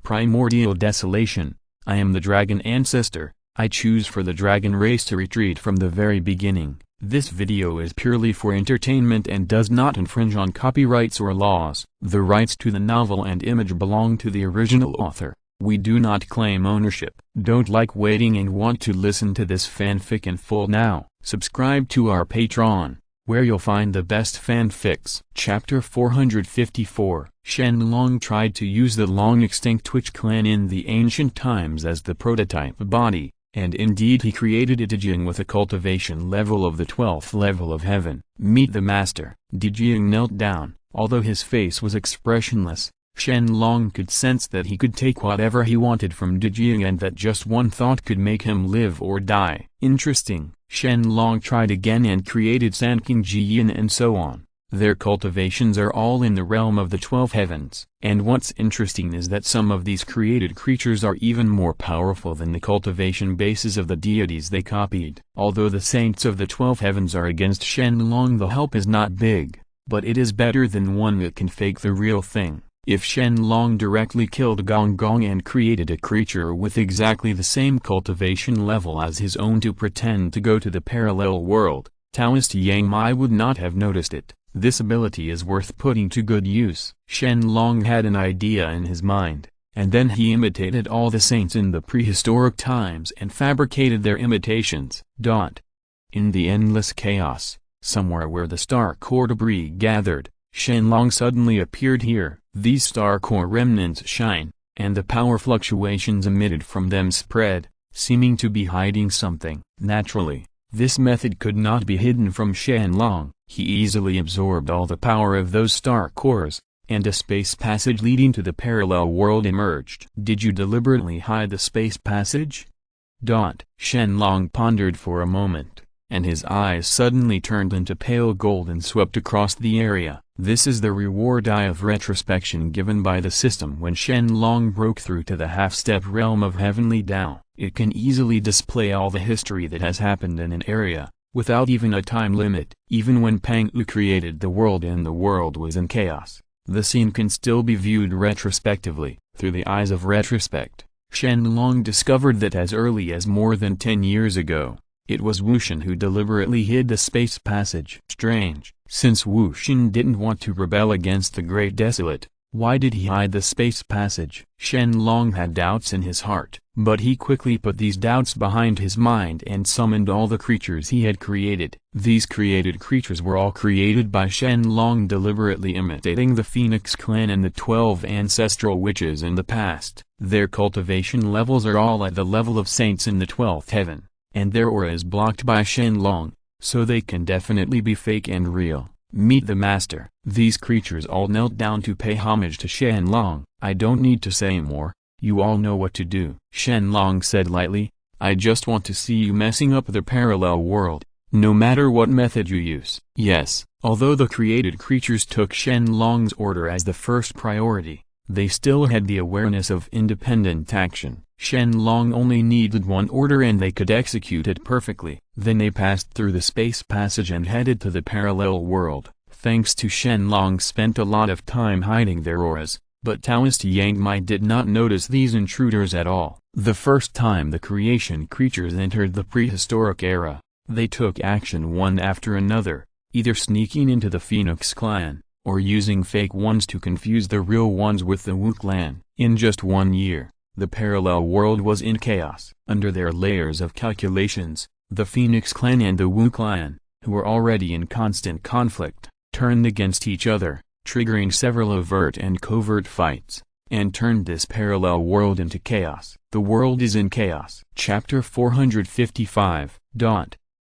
Primordial Desolation. I am the Dragon Ancestor. I choose for the dragon race to retreat from the very beginning. This video is purely for entertainment and does not infringe on copyrights or laws. The rights to the novel and image belong to the original author. We do not claim ownership. Don't like waiting and want to listen to this fanfic in full now? Subscribe to our Patreon, where you'll find the best fanfics. Chapter 454. Shen Long tried to use the long-extinct Witch clan in the ancient times as the prototype body, and indeed he created a Dijing with a cultivation level of the 12th level of heaven. Meet the master. Dijing knelt down. Although his face was expressionless, Shen Long could sense that he could take whatever he wanted from Dijing and that just one thought could make him live or die. Interesting. Shen Long tried again and created Sanqing and Qilin and so on. Their cultivations are all in the realm of the 12 heavens. And what's interesting is that some of these created creatures are even more powerful than the cultivation bases of the deities they copied. Although the saints of the 12 heavens are against Shen Long, the help is not big, but it is better than one that can fake the real thing. If Shen Long directly killed Gong Gong and created a creature with exactly the same cultivation level as his own to pretend to go to the parallel world, Taoist Yang Mai would not have noticed it. This ability is worth putting to good use. Shen Long had an idea in his mind, and then he imitated all the saints in the prehistoric times and fabricated their imitations. In the endless chaos, somewhere where the star core debris gathered, Shen Long suddenly appeared here. These star core remnants shine, and the power fluctuations emitted from them spread, seeming to be hiding something. Naturally, this method could not be hidden from Shen Long. He easily absorbed all the power of those star cores, and a space passage leading to the parallel world emerged. Did you deliberately hide the space passage? Shen Long pondered for a moment, and his eyes suddenly turned into pale gold and swept across the area. This is the reward eye of retrospection given by the system when Shen Long broke through to the half-step realm of heavenly Tao. It can easily display all the history that has happened in an area, without even a time limit. Even when Pang Wu created the world and the world was in chaos, the scene can still be viewed retrospectively, through the eyes of retrospect. Shen Long discovered that as early as more than 10 years ago, it was Wu Shen who deliberately hid the space passage. Strange, since Wu Shen didn't want to rebel against the Great Desolate, why did he hide the space passage? Shen Long had doubts in his heart, but he quickly put these doubts behind his mind and summoned all the creatures he had created. These created creatures were all created by Shen Long deliberately imitating the Phoenix clan and the 12 ancestral witches in the past. Their cultivation levels are all at the level of saints in the 12th heaven, and their aura is blocked by Shen Long, so they can definitely be fake and real. Meet the master. These creatures all knelt down to pay homage to Shen Long. I don't need to say more, you all know what to do. Shen Long said lightly, I just want to see you messing up the parallel world, no matter what method you use. Yes, although the created creatures took Shen Long's order as the first priority, they still had the awareness of independent action. Shen Long only needed one order and they could execute it perfectly. Then they passed through the space passage and headed to the parallel world. Thanks to Shen Long spent a lot of time hiding their auras, but Taoist Yang Mai did not notice these intruders at all. The first time the creation creatures entered the prehistoric era, they took action one after another, either sneaking into the Phoenix clan, or using fake ones to confuse the real ones with the Wu clan. In just 1 year, the parallel world was in chaos. Under their layers of calculations, the Phoenix clan and the Wu clan, who were already in constant conflict, turned against each other, triggering several overt and covert fights, and turned this parallel world into chaos. The world is in chaos. Chapter 455.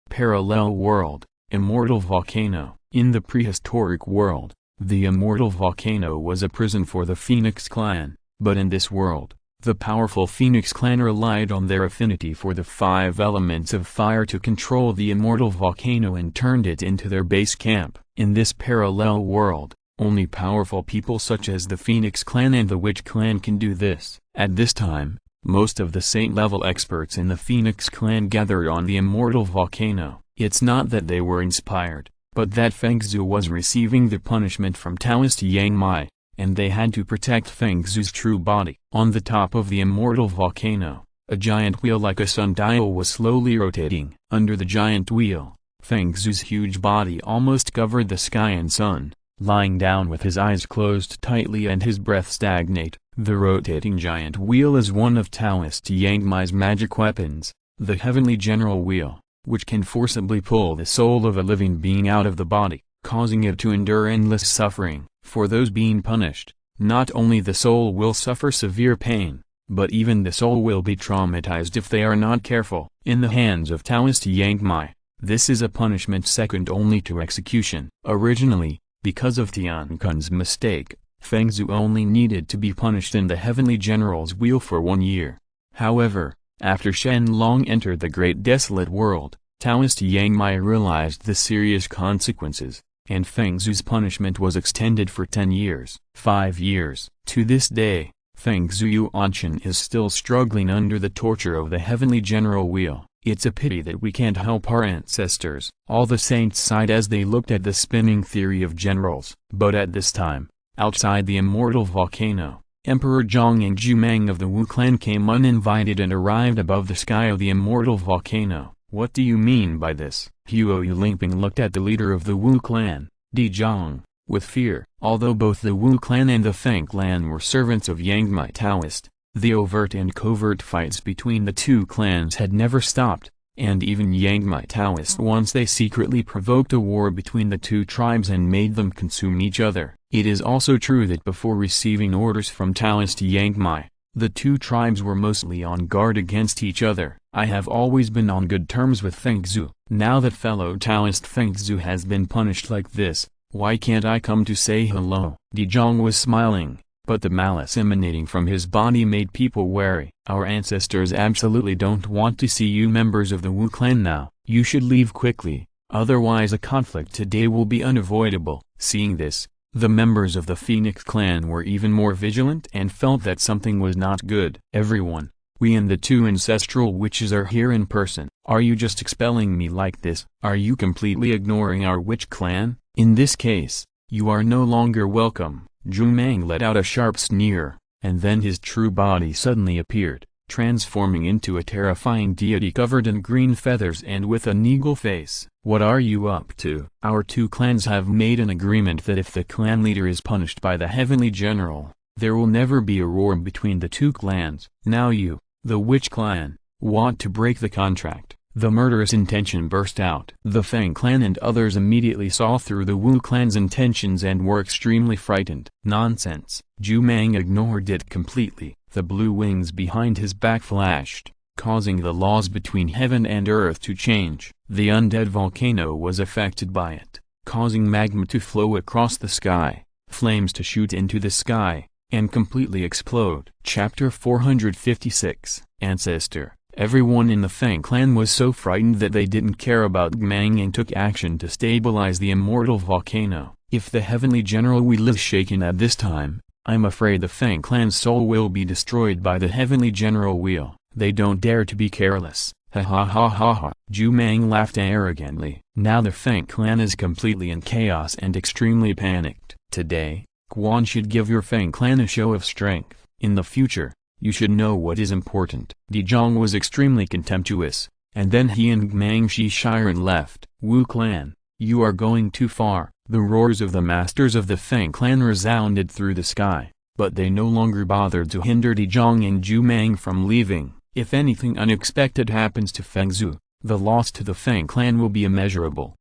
Parallel world. Immortal volcano. In the prehistoric world, the immortal volcano was a prison for the Phoenix clan, but in this world, the powerful Phoenix clan relied on their affinity for the 5 elements of fire to control the immortal volcano and turned it into their base camp. In this parallel world, only powerful people such as the Phoenix clan and the Witch clan can do this. At this time, most of the saint-level experts in the Phoenix clan gathered on the immortal volcano. It's not that they were inspired, but that Feng Zhu was receiving the punishment from Taoist Yang Mai, and they had to protect Feng Zhu's true body. On the top of the immortal volcano, a giant wheel like a sundial was slowly rotating. Under the giant wheel, Feng Zhu's huge body almost covered the sky and sun. Lying down with his eyes closed tightly and his breath stagnate, the rotating giant wheel is one of Taoist Yang Mai's magic weapons, the heavenly general wheel, which can forcibly pull the soul of a living being out of the body, causing it to endure endless suffering. For those being punished, not only the soul will suffer severe pain, but even the soul will be traumatized if they are not careful. In the hands of Taoist Yang Mai, this is a punishment second only to execution. Originally, because of Tian Kun's mistake, Feng Zhu only needed to be punished in the Heavenly General's wheel for 1 year. However, after Shen Long entered the Great Desolate World, Taoist Yang Mai realized the serious consequences, and Feng Zhu's punishment was extended for 10 years. 5 years. To this day, Feng Zhu Yuanshan is still struggling under the torture of the Heavenly General Wheel. It's a pity that we can't help our ancestors. All the saints sighed as they looked at the spinning theory of generals. But at this time, outside the immortal volcano, Emperor Zhang and Zhumang of the Wu clan came uninvited and arrived above the sky of the immortal volcano. What do you mean by this? Luo Hu Lingping looked at the leader of the Wu clan, Di Zhang, with fear. Although both the Wu clan and the Feng clan were servants of Yang Mai Taoist, the overt and covert fights between the two clans had never stopped, and even Yang Mai Taoist once they secretly provoked a war between the two tribes and made them consume each other. It is also true that before receiving orders from Taoist Yang Mai, the two tribes were mostly on guard against each other. I have always been on good terms with Feng Zhu. Now that fellow Taoist Feng Zhu has been punished like this, why can't I come to say hello? Di Zhang was smiling, but the malice emanating from his body made people wary. Our ancestors absolutely don't want to see you members of the Wu clan now. You should leave quickly, otherwise a conflict today will be unavoidable. Seeing this, the members of the Phoenix clan were even more vigilant and felt that something was not good. Everyone, we and the two ancestral witches are here in person. Are you just expelling me like this? Are you completely ignoring our witch clan? In this case, you are no longer welcome. Zhumang let out a sharp sneer, and then his true body suddenly appeared, transforming into a terrifying deity covered in green feathers and with an eagle face. What are you up to? Our two clans have made an agreement that if the clan leader is punished by the Heavenly General, there will never be a war between the two clans. Now you, the Witch clan, want to break the contract. The murderous intention burst out. The Feng clan and others immediately saw through the Wu clan's intentions and were extremely frightened. Nonsense. Zhumang ignored it completely. The blue wings behind his back flashed, causing the laws between heaven and earth to change. The undead volcano was affected by it, causing magma to flow across the sky, flames to shoot into the sky, and completely explode. Chapter 456. Ancestor. Everyone in the Feng clan was so frightened that they didn't care about Gmang and took action to stabilize the immortal volcano. If the Heavenly General Wheel is shaken at this time, I'm afraid the Feng clan's soul will be destroyed by the Heavenly General Wheel. They don't dare to be careless. Ha ha ha ha ha. Zhumang laughed arrogantly. Now the Feng clan is completely in chaos and extremely panicked. Today, Quan should give your Feng clan a show of strength. In the future, you should know what is important. Di Zhang was extremely contemptuous, and then he and Gmang Shiren left. Wu clan, you are going too far. The roars of the masters of the Feng clan resounded through the sky, but they no longer bothered to hinder Di Zhang and Zhumang from leaving. If anything unexpected happens to Feng Zhu, the loss to the Feng clan will be immeasurable.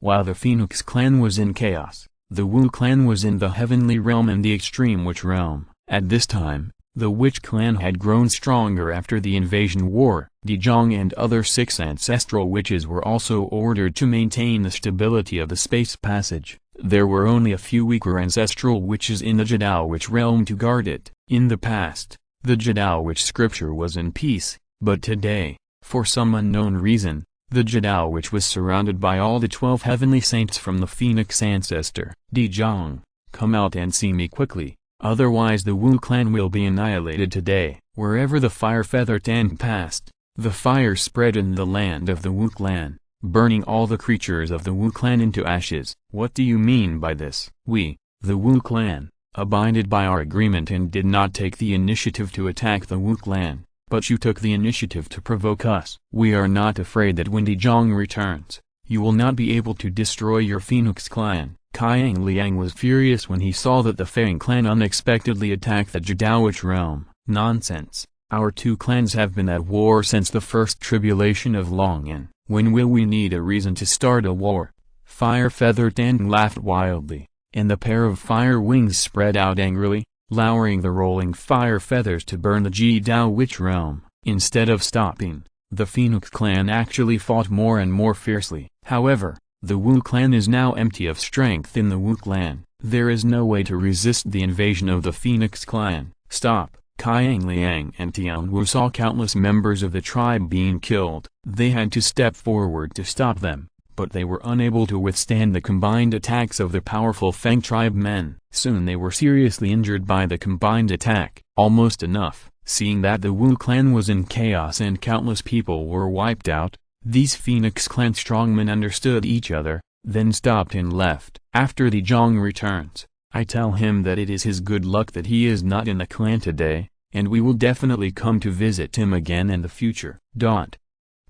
While the Phoenix clan was in chaos, the Wu clan was in the heavenly realm and the extreme witch realm. At this time, the Witch clan had grown stronger after the invasion war. Di Zhang and other 6 ancestral witches were also ordered to maintain the stability of the space passage. There were only a few weaker ancestral witches in the Jadao Witch realm to guard it. In the past, the Jadao Witch scripture was in peace, but today, for some unknown reason, the Jadao Witch was surrounded by all the 12 heavenly saints from the Phoenix Ancestor. Di Zhang, come out and see me quickly. Otherwise the Wu clan will be annihilated today. Wherever the fire feather Tan passed, the fire spread in the land of the Wu clan, burning all the creatures of the Wu clan into ashes. What do you mean by this? We, the Wu clan, abided by our agreement and did not take the initiative to attack the Wu clan, but you took the initiative to provoke us. We are not afraid that when Dezhong returns, you will not be able to destroy your Phoenix clan." Qiang Liang was furious when he saw that the Fang clan unexpectedly attacked the Jadawich realm. "Nonsense! Our two clans have been at war since the first tribulation of Longyan. When will we need a reason to start a war?" Fire Feather Tang laughed wildly, and the pair of fire wings spread out angrily, lowering the rolling fire feathers to burn the Jidao realm. Instead of stopping, the Phoenix clan actually fought more and more fiercely. However, the Wu clan is now empty of strength. In the Wu clan, there is no way to resist the invasion of the Phoenix clan. "Stop!" Qiang Liang and Tian Wu saw countless members of the tribe being killed. They had to step forward to stop them, but they were unable to withstand the combined attacks of the powerful Fang tribe men. Soon they were seriously injured by the combined attack. Almost enough. Seeing that the Wu clan was in chaos and countless people were wiped out, these Phoenix clan strongmen understood each other, then stopped and left. After the Zhang returns, I tell him that it is his good luck that he is not in the clan today, and we will definitely come to visit him again in the future.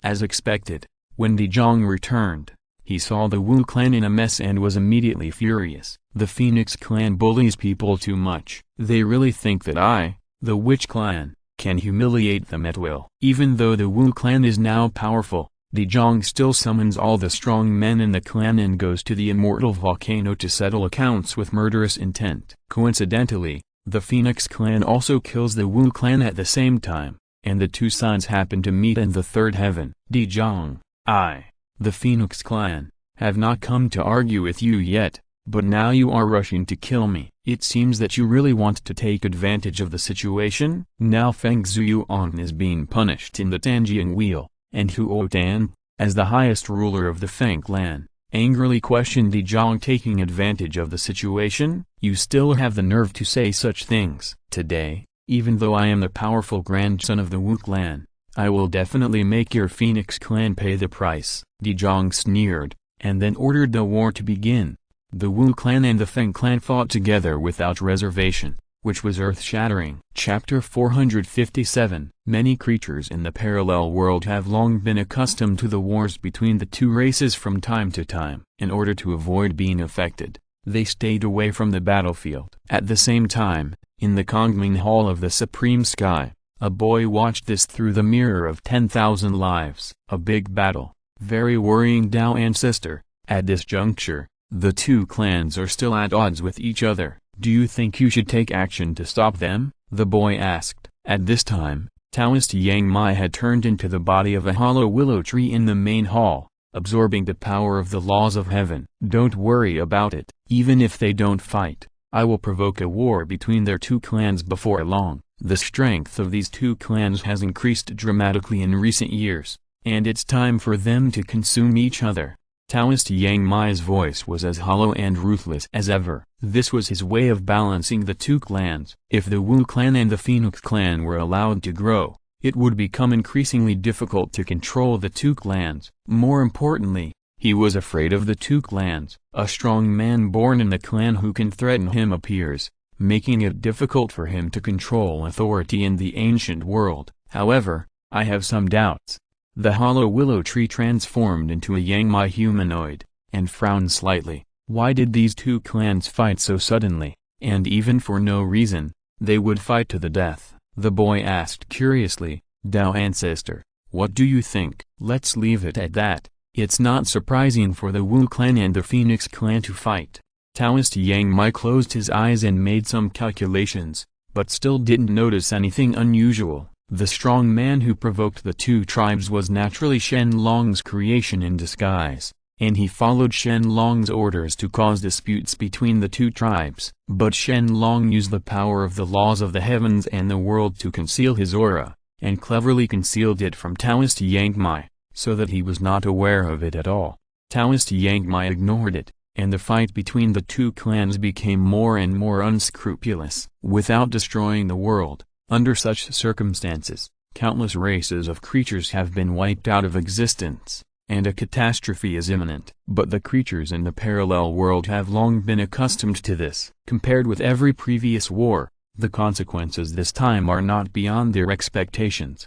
As expected, when the Zhang returned, he saw the Wu clan in a mess and was immediately furious. The Phoenix clan bullies people too much. They really think that I, the Witch clan, can humiliate them at will. Even though the Wu clan is now powerful, the Zhang still summons all the strong men in the clan and goes to the Immortal volcano to settle accounts with murderous intent. Coincidentally, the Phoenix clan also kills the Wu clan at the same time, and the two sides happen to meet in the third heaven. Dezhong, I, the Phoenix clan, have not come to argue with you yet, but now you are rushing to kill me. It seems that you really want to take advantage of the situation. Now Feng Zuyuan is being punished in the Tanjiang Wheel, and Huo Dan, as the highest ruler of the Feng clan, angrily questioned Dezhong taking advantage of the situation. "You still have the nerve to say such things. Today, even though I am the powerful grandson of the Wu clan, I will definitely make your Phoenix clan pay the price." Dezhong sneered, and then ordered the war to begin. The Wu clan and the Feng clan fought together without reservation, which was earth-shattering. Chapter 457. Many creatures in the parallel world have long been accustomed to the wars between the two races from time to time. In order to avoid being affected, they stayed away from the battlefield. At the same time, in the Kongming Hall of the Supreme Sky, a boy watched this through the mirror of 10,000 lives. A big battle. Very worrying, Dragon Ancestor. At this juncture, the two clans are still at odds with each other. Do you think you should take action to stop them? The boy asked. At this time, Taoist Yang Mai had turned into the body of a hollow willow tree in the main hall, absorbing the power of the laws of heaven. Don't worry about it. Even if they don't fight, I will provoke a war between their two clans before long. The strength of these two clans has increased dramatically in recent years, and it's time for them to consume each other. Taoist Yang Mai's voice was as hollow and ruthless as ever. This was his way of balancing the two clans. If the Wu clan and the Phoenix clan were allowed to grow, it would become increasingly difficult to control the two clans. More importantly, he was afraid of the two clans. A strong man born in the clan who can threaten him appears, making it difficult for him to control authority in the ancient world. However, I have some doubts. The hollow willow tree transformed into a Yang Mai humanoid, and frowned slightly. Why did these two clans fight so suddenly, and even for no reason? They would fight to the death. The boy asked curiously. Dragon Ancestor, what do you think? Let's leave it at that. It's not surprising for the Wu clan and the Phoenix clan to fight. Taoist Yang Mai closed his eyes and made some calculations, but still didn't notice anything unusual. The strong man who provoked the two tribes was naturally Shen Long's creation in disguise, and he followed Shen Long's orders to cause disputes between the two tribes. But Shen Long used the power of the laws of the heavens and the world to conceal his aura, and cleverly concealed it from Taoist Yang Mai, so that he was not aware of it at all. Taoist Yang Mai ignored it, and the fight between the two clans became more and more unscrupulous. Without destroying the world, under such circumstances, countless races of creatures have been wiped out of existence. and a catastrophe is imminent. But the creatures in the parallel world have long been accustomed to this. Compared with every previous war, the consequences this time are not beyond their expectations.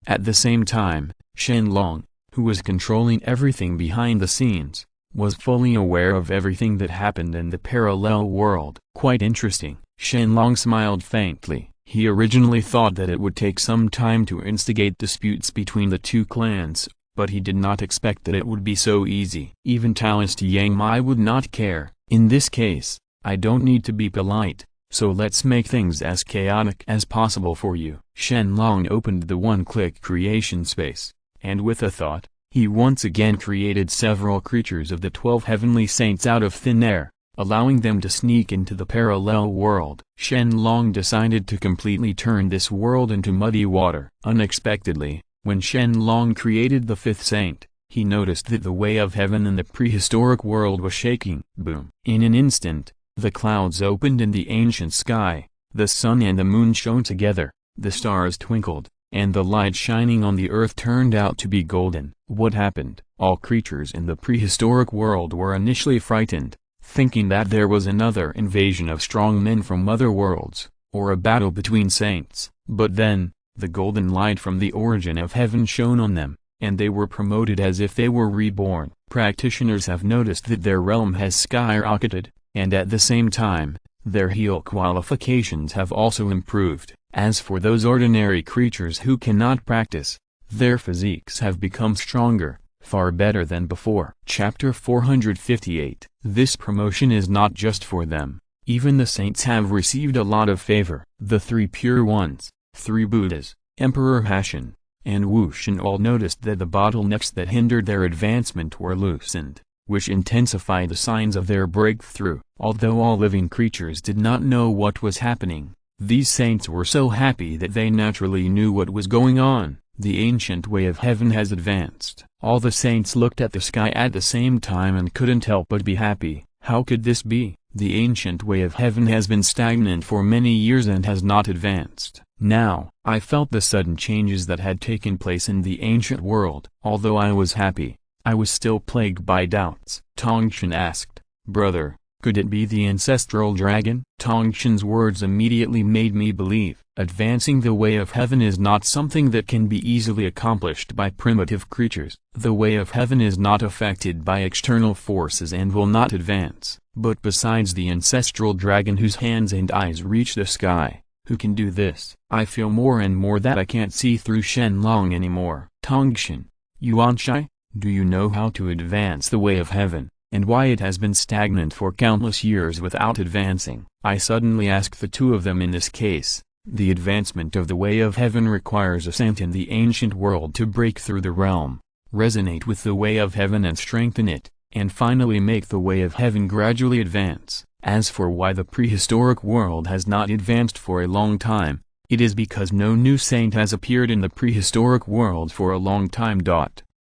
At the same time, Shen Long, who was controlling everything behind the scenes, was fully aware of everything that happened in the parallel world. Quite interesting. Shen Long smiled faintly. He originally thought that it would take some time to instigate disputes between the two clans, but he did not expect that it would be so easy. Even Taoist Yang Mai would not care. In this case, I don't need to be polite, so let's make things as chaotic as possible for you. Shen Long opened the one-click creation space, and with a thought, he once again created several creatures of the 12 heavenly saints out of thin air, allowing them to sneak into the parallel world. Shen Long decided to completely turn this world into muddy water. Unexpectedly, when Shen Long created the 5th saint, he noticed that the way of heaven in the prehistoric world was shaking. Boom! In an instant, the clouds opened in the ancient sky, the sun and the moon shone together, the stars twinkled, and the light shining on the earth turned out to be golden. What happened? All creatures in the prehistoric world were initially frightened, thinking that there was another invasion of strong men from other worlds, or a battle between saints. But then, the golden light from the origin of heaven shone on them, and they were promoted as if they were reborn. Practitioners have noticed that their realm has skyrocketed, and at the same time, their heal qualifications have also improved. As for those ordinary creatures who cannot practice, their physiques have become stronger, far better than before. Chapter 458. This promotion is not just for them. Even the saints have received a lot of favor. The 3 pure ones, 3 Buddhas, Emperor Hashan, and Wu Shen all noticed that the bottlenecks that hindered their advancement were loosened, which intensified the signs of their breakthrough. Although all living creatures did not know what was happening, these saints were so happy that they naturally knew what was going on. The ancient way of heaven has advanced. All the saints looked at the sky at the same time and couldn't help but be happy. How could this be? The ancient way of heaven has been stagnant for many years and has not advanced. Now, I felt the sudden changes that had taken place in the ancient world. Although I was happy, I was still plagued by doubts. Tongshan asked, "Brother, could it be the ancestral dragon?" Tongshan's words immediately made me believe. Advancing the way of heaven is not something that can be easily accomplished by primitive creatures. The way of heaven is not affected by external forces and will not advance. But besides the ancestral dragon whose hands and eyes reach the sky, who can do this? I feel more and more that I can't see through Shen Long anymore. Tongshan, Yuanshai, do you know how to advance the way of heaven, and why it has been stagnant for countless years without advancing? I suddenly asked the two of them. In this case, the advancement of the way of heaven requires a saint in the ancient world to break through the realm, resonate with the way of heaven and strengthen it, and finally make the way of heaven gradually advance. As for why the prehistoric world has not advanced for a long time, it is because no new saint has appeared in the prehistoric world for a long time.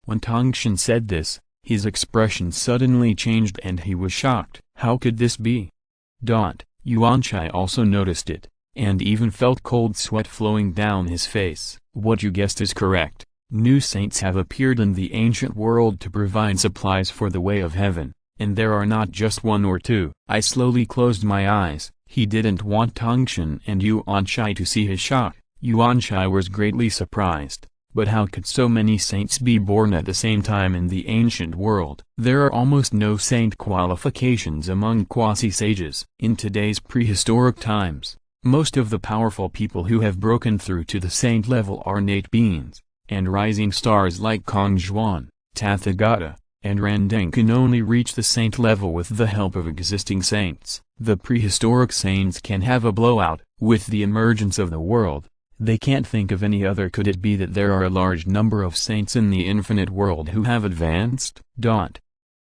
When Tongshan said this, his expression suddenly changed and he was shocked. How could this be? Yuanshai also noticed it, and even felt cold sweat flowing down his face. What you guessed is correct. New saints have appeared in the ancient world to provide supplies for the way of heaven, and there are not just 1 or 2. I slowly closed my eyes. He didn't want Tongshan and Yuanshai to see his shock. Yuanshai was greatly surprised. But how could so many saints be born at the same time in the ancient world? There are almost no saint qualifications among quasi-sages. In today's prehistoric times, most of the powerful people who have broken through to the saint level are innate beings, and rising stars like Kongzhuan, Tathagata, and Randeng can only reach the saint level with the help of existing saints. The prehistoric saints can have a blowout. With the emergence of the world, they can't think of any other. Could it be that there are a large number of saints in the infinite world who have advanced?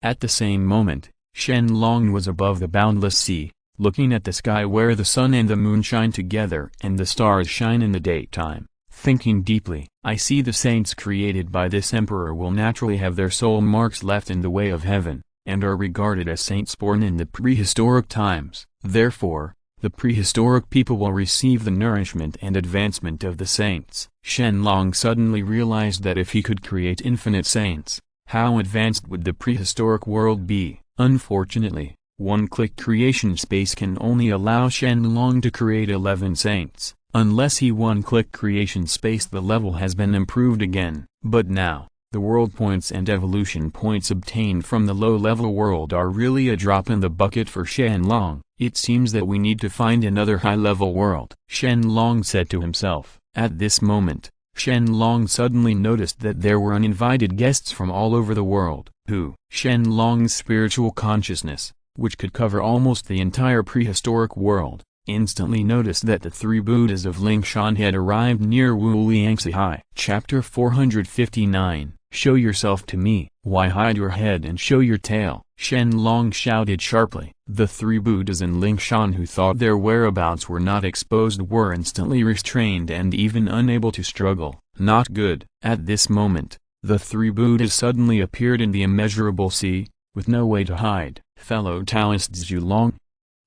At the same moment, Shen Long was above the boundless sea, looking at the sky where the sun and the moon shine together and the stars shine in the daytime, thinking deeply. I see the saints created by this emperor will naturally have their soul marks left in the way of heaven, and are regarded as saints born in the prehistoric times. Therefore, the prehistoric people will receive the nourishment and advancement of the saints. Shen Long suddenly realized that if he could create infinite saints, how advanced would the prehistoric world be? Unfortunately, one-click creation space can only allow Shen Long to create 11 saints. Unless he one-click creation space, the level has been improved again. But now, the world points and evolution points obtained from the low-level world are really a drop in the bucket for Shen Long. It seems that we need to find another high-level world, Shen Long said to himself. At this moment, Shen Long suddenly noticed that there were uninvited guests from all over the world. Who? Shen Long's spiritual consciousness, which could cover almost the entire prehistoric world, instantly noticed that the three Buddhas of Lingshan had arrived near Wuliangsi. Chapter 459, Show yourself to me. Why hide your head and show your tail? Shen Long shouted sharply. The three Buddhas in Lingshan who thought their whereabouts were not exposed were instantly restrained and even unable to struggle. Not good. At this moment, the three Buddhas suddenly appeared in the immeasurable sea, with no way to hide. Fellow Taoist Zhu Long,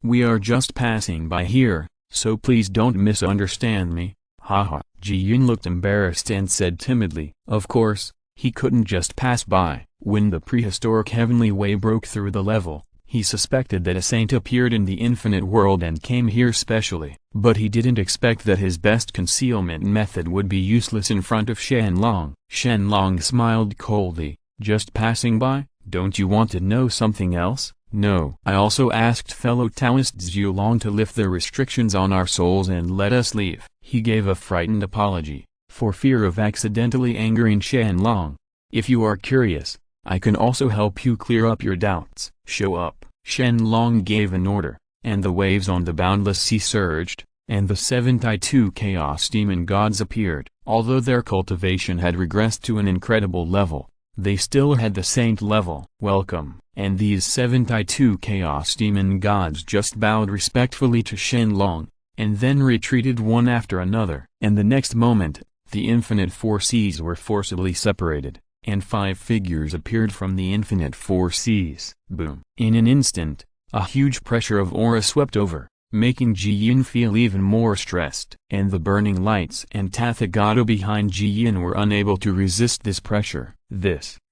we are just passing by here, so please don't misunderstand me. Haha. Ji Yun looked embarrassed and said timidly, of course, he couldn't just pass by. When the prehistoric heavenly way broke through the level, he suspected that a saint appeared in the infinite world and came here specially. But he didn't expect that his best concealment method would be useless in front of Shen Long. Shen Long smiled coldly, just passing by? Don't you want to know something else? No. I also asked fellow Taoist Zhu Long to lift the restrictions on our souls and let us leave. He gave a frightened apology, for fear of accidentally angering Shen Long. If you are curious, I can also help you clear up your doubts. Show up. Shen Long gave an order, and the waves on the boundless sea surged, and the 72 chaos demon gods appeared. Although their cultivation had regressed to an incredible level, they still had the saint level. Welcome. And these 72 chaos demon gods just bowed respectfully to Shen Long, and then retreated one after another. And the next moment, the infinite four seas were forcibly separated, and 5 figures appeared from the infinite four seas. Boom. In an instant, a huge pressure of aura swept over, making Ji Yin feel even more stressed. And the burning lights and Tathagata behind Ji Yin were unable to resist this pressure.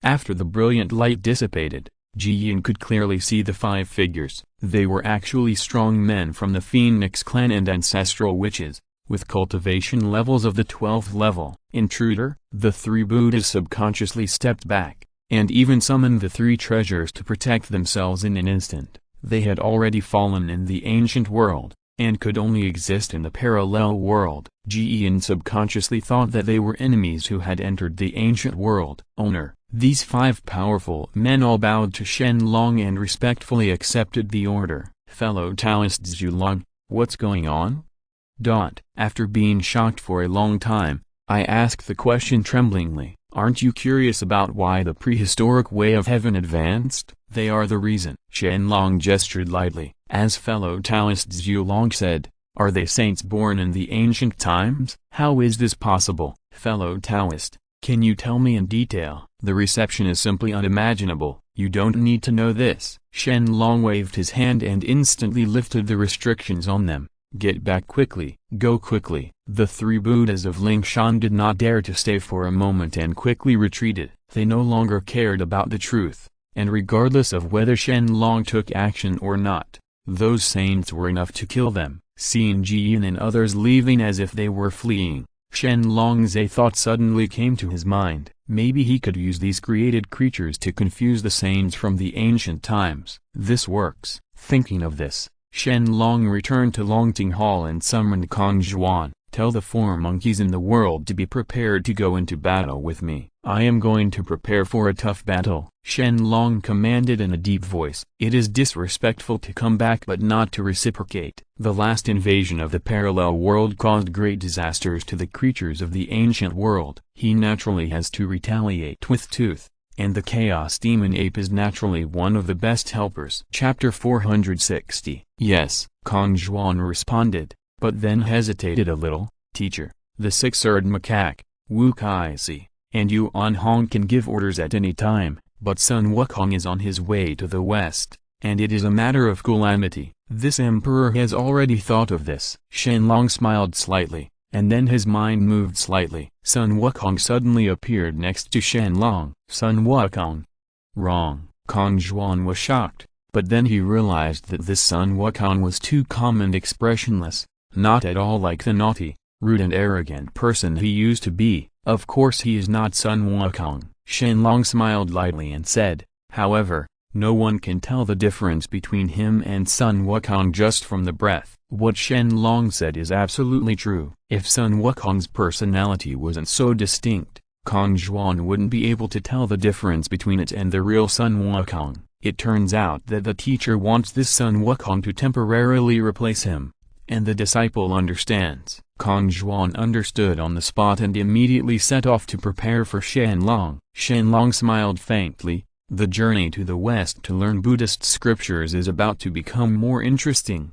After the brilliant light dissipated, Ji Yin could clearly see the 5 figures. They were actually strong men from the Phoenix clan and ancestral witches, with cultivation levels of the 12th level. Intruder? The three Buddhas subconsciously stepped back, and even summoned the 3 treasures to protect themselves in an instant. They had already fallen in the ancient world, and could only exist in the parallel world. Ji Yin subconsciously thought that they were enemies who had entered the ancient world. Owner. These 5 powerful men all bowed to Shen Long and respectfully accepted the order. Fellow Taoist Zhu Long, what's going on? After being shocked for a long time, I asked the question tremblingly. Aren't you curious about why the prehistoric way of heaven advanced? They are the reason. Shen Long gestured lightly, as fellow Taoist Zhu Long said, are they saints born in the ancient times? How is this possible? Fellow Taoist, can you tell me in detail? The reception is simply unimaginable. You don't need to know this. Shen Long waved his hand and instantly lifted the restrictions on them. Get back quickly. Go quickly. The 3 Buddhas of Lingshan did not dare to stay for a moment and quickly retreated. They no longer cared about the truth, and regardless of whether Shen Long took action or not, those saints were enough to kill them. Seeing Ji Yin and others leaving as if they were fleeing, Shen Long's a thought suddenly came to his mind. Maybe he could use these created creatures to confuse the saints from the ancient times. This works. Thinking of this, Shen Long returned to Longting Hall and summoned Kong Zhuan. Tell the 4 monkeys in the world to be prepared to go into battle with me. I am going to prepare for a tough battle. Shen Long commanded in a deep voice. It is disrespectful to come back but not to reciprocate. The last invasion of the parallel world caused great disasters to the creatures of the ancient world. He naturally has to retaliate with tooth, and the Chaos Demon Ape is naturally one of the best helpers. Chapter 460. Yes, Kong Zhuan responded, but then hesitated a little. Teacher, the 6-eared macaque, Wu Kaisi, and Yuan Hong can give orders at any time, but Sun Wukong is on his way to the west, and it is a matter of calamity. This emperor has already thought of this. Shen Long smiled slightly, and then his mind moved slightly. Sun Wukong suddenly appeared next to Shen Long. Sun Wukong. Wrong. Kong Zhuan was shocked, but then he realized that this Sun Wukong was too calm and expressionless, not at all like the naughty, rude and arrogant person he used to be. Of course he is not Sun Wukong. Shen Long smiled lightly and said, however, no one can tell the difference between him and Sun Wukong just from the breath. What Shen Long said is absolutely true. If Sun Wukong's personality wasn't so distinct, Kong Zhuan wouldn't be able to tell the difference between it and the real Sun Wukong. It turns out that the teacher wants this Sun Wukong to temporarily replace him, and the disciple understands. Kong Zhuan understood on the spot and immediately set off to prepare for Shen Long. Shen Long smiled faintly. The journey to the west to learn Buddhist scriptures is about to become more interesting.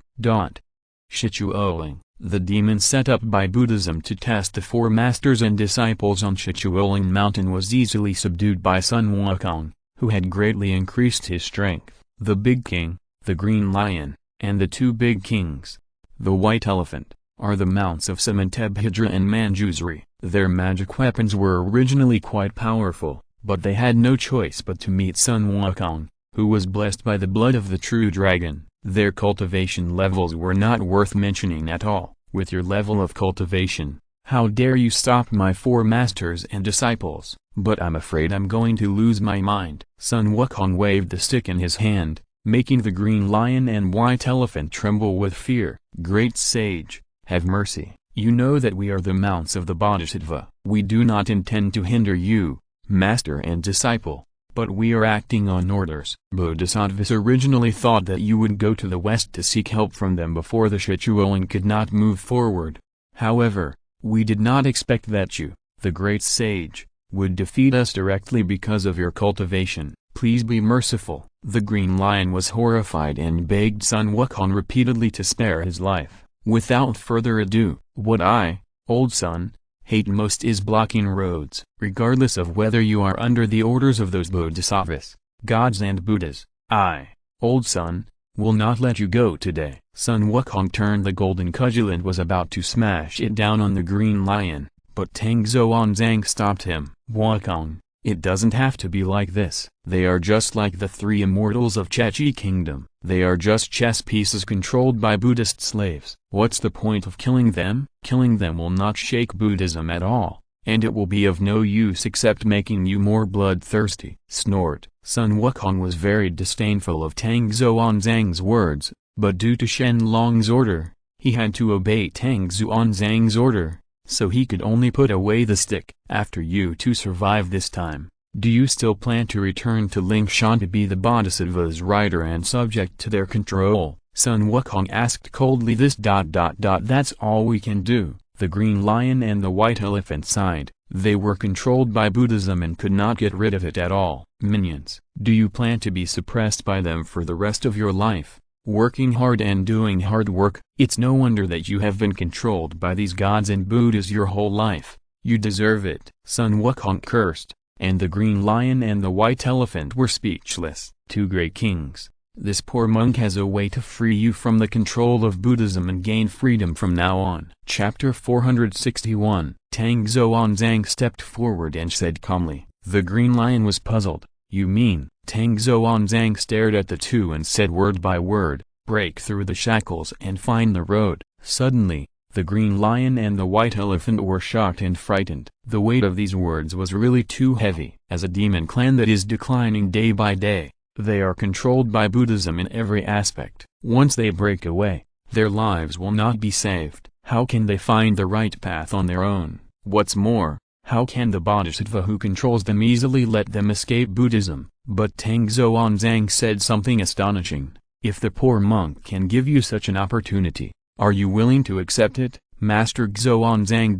Shichuoling, the demon set up by Buddhism to test the four masters and disciples on Shichuoling Mountain, was easily subdued by Sun Wukong, who had greatly increased his strength. The Big King, the Green Lion, and the two Big Kings, the White Elephant, are the mounts of Sainthood and Manjusri. Their magic weapons were originally quite powerful, but they had no choice but to meet Sun Wukong, who was blessed by the blood of the true dragon. Their cultivation levels were not worth mentioning at all. With your level of cultivation, how dare you stop my four masters and disciples? But I'm afraid I'm going to lose my mind. Sun Wukong waved the stick in his hand, making the Green Lion and White Elephant tremble with fear. Great sage, have mercy. You know that we are the mounts of the Bodhisattva. We do not intend to hinder you, master and disciple, but we are acting on orders. Bodhisattvas originally thought that you would go to the west to seek help from them before the Shichuoling could not move forward. However, we did not expect that you, the great sage, would defeat us directly because of your cultivation. Please be merciful. The Green Lion was horrified and begged Sun Wukong repeatedly to spare his life. Without further ado, what I, old son, hate most is blocking roads. Regardless of whether you are under the orders of those bodhisattvas, gods and Buddhas, I, old son, will not let you go today. Sun Wukong turned the golden cudgel and was about to smash it down on the Green Lion, but Tang Xuanzang stopped him. Wukong, it doesn't have to be like this. They are just like the three immortals of Chechi Kingdom. They are just chess pieces controlled by Buddhist slaves. What's the point of killing them? Killing them will not shake Buddhism at all, and it will be of no use except making you more bloodthirsty. Snort. Sun Wukong was very disdainful of Tang Xuanzang's words, but due to Shen Long's order, he had to obey Tang Xuanzang's order, so he could only put away the stick. After you two survive this time, do you still plan to return to Lingshan to be the Bodhisattva's rider and subject to their control? Sun Wukong asked coldly. That's all we can do. The Green Lion and the White Elephant sighed. They were controlled by Buddhism and could not get rid of it at all. Minions, do you plan to be suppressed by them for the rest of your life, working hard and doing hard work? It's no wonder that you have been controlled by these gods and Buddhas your whole life. You deserve it. Sun Wukong cursed, and the Green Lion and the White Elephant were speechless. Two great kings, this poor monk has a way to free you from the control of Buddhism and gain freedom from now on. Chapter 461. Tang Xuanzang stepped forward and said calmly. The Green Lion was puzzled. You mean? Tang Xuanzang stared at the two and said word by word, break through the shackles and find the road. Suddenly, the Green Lion and the White Elephant were shocked and frightened. The weight of these words was really too heavy. As a demon clan that is declining day by day, they are controlled by Buddhism in every aspect. Once they break away, their lives will not be saved. How can they find the right path on their own? What's more, how can the Bodhisattva who controls them easily let them escape Buddhism? But Tang Xuanzang said something astonishing. If the poor monk can give you such an opportunity, are you willing to accept it? Master Xuanzang.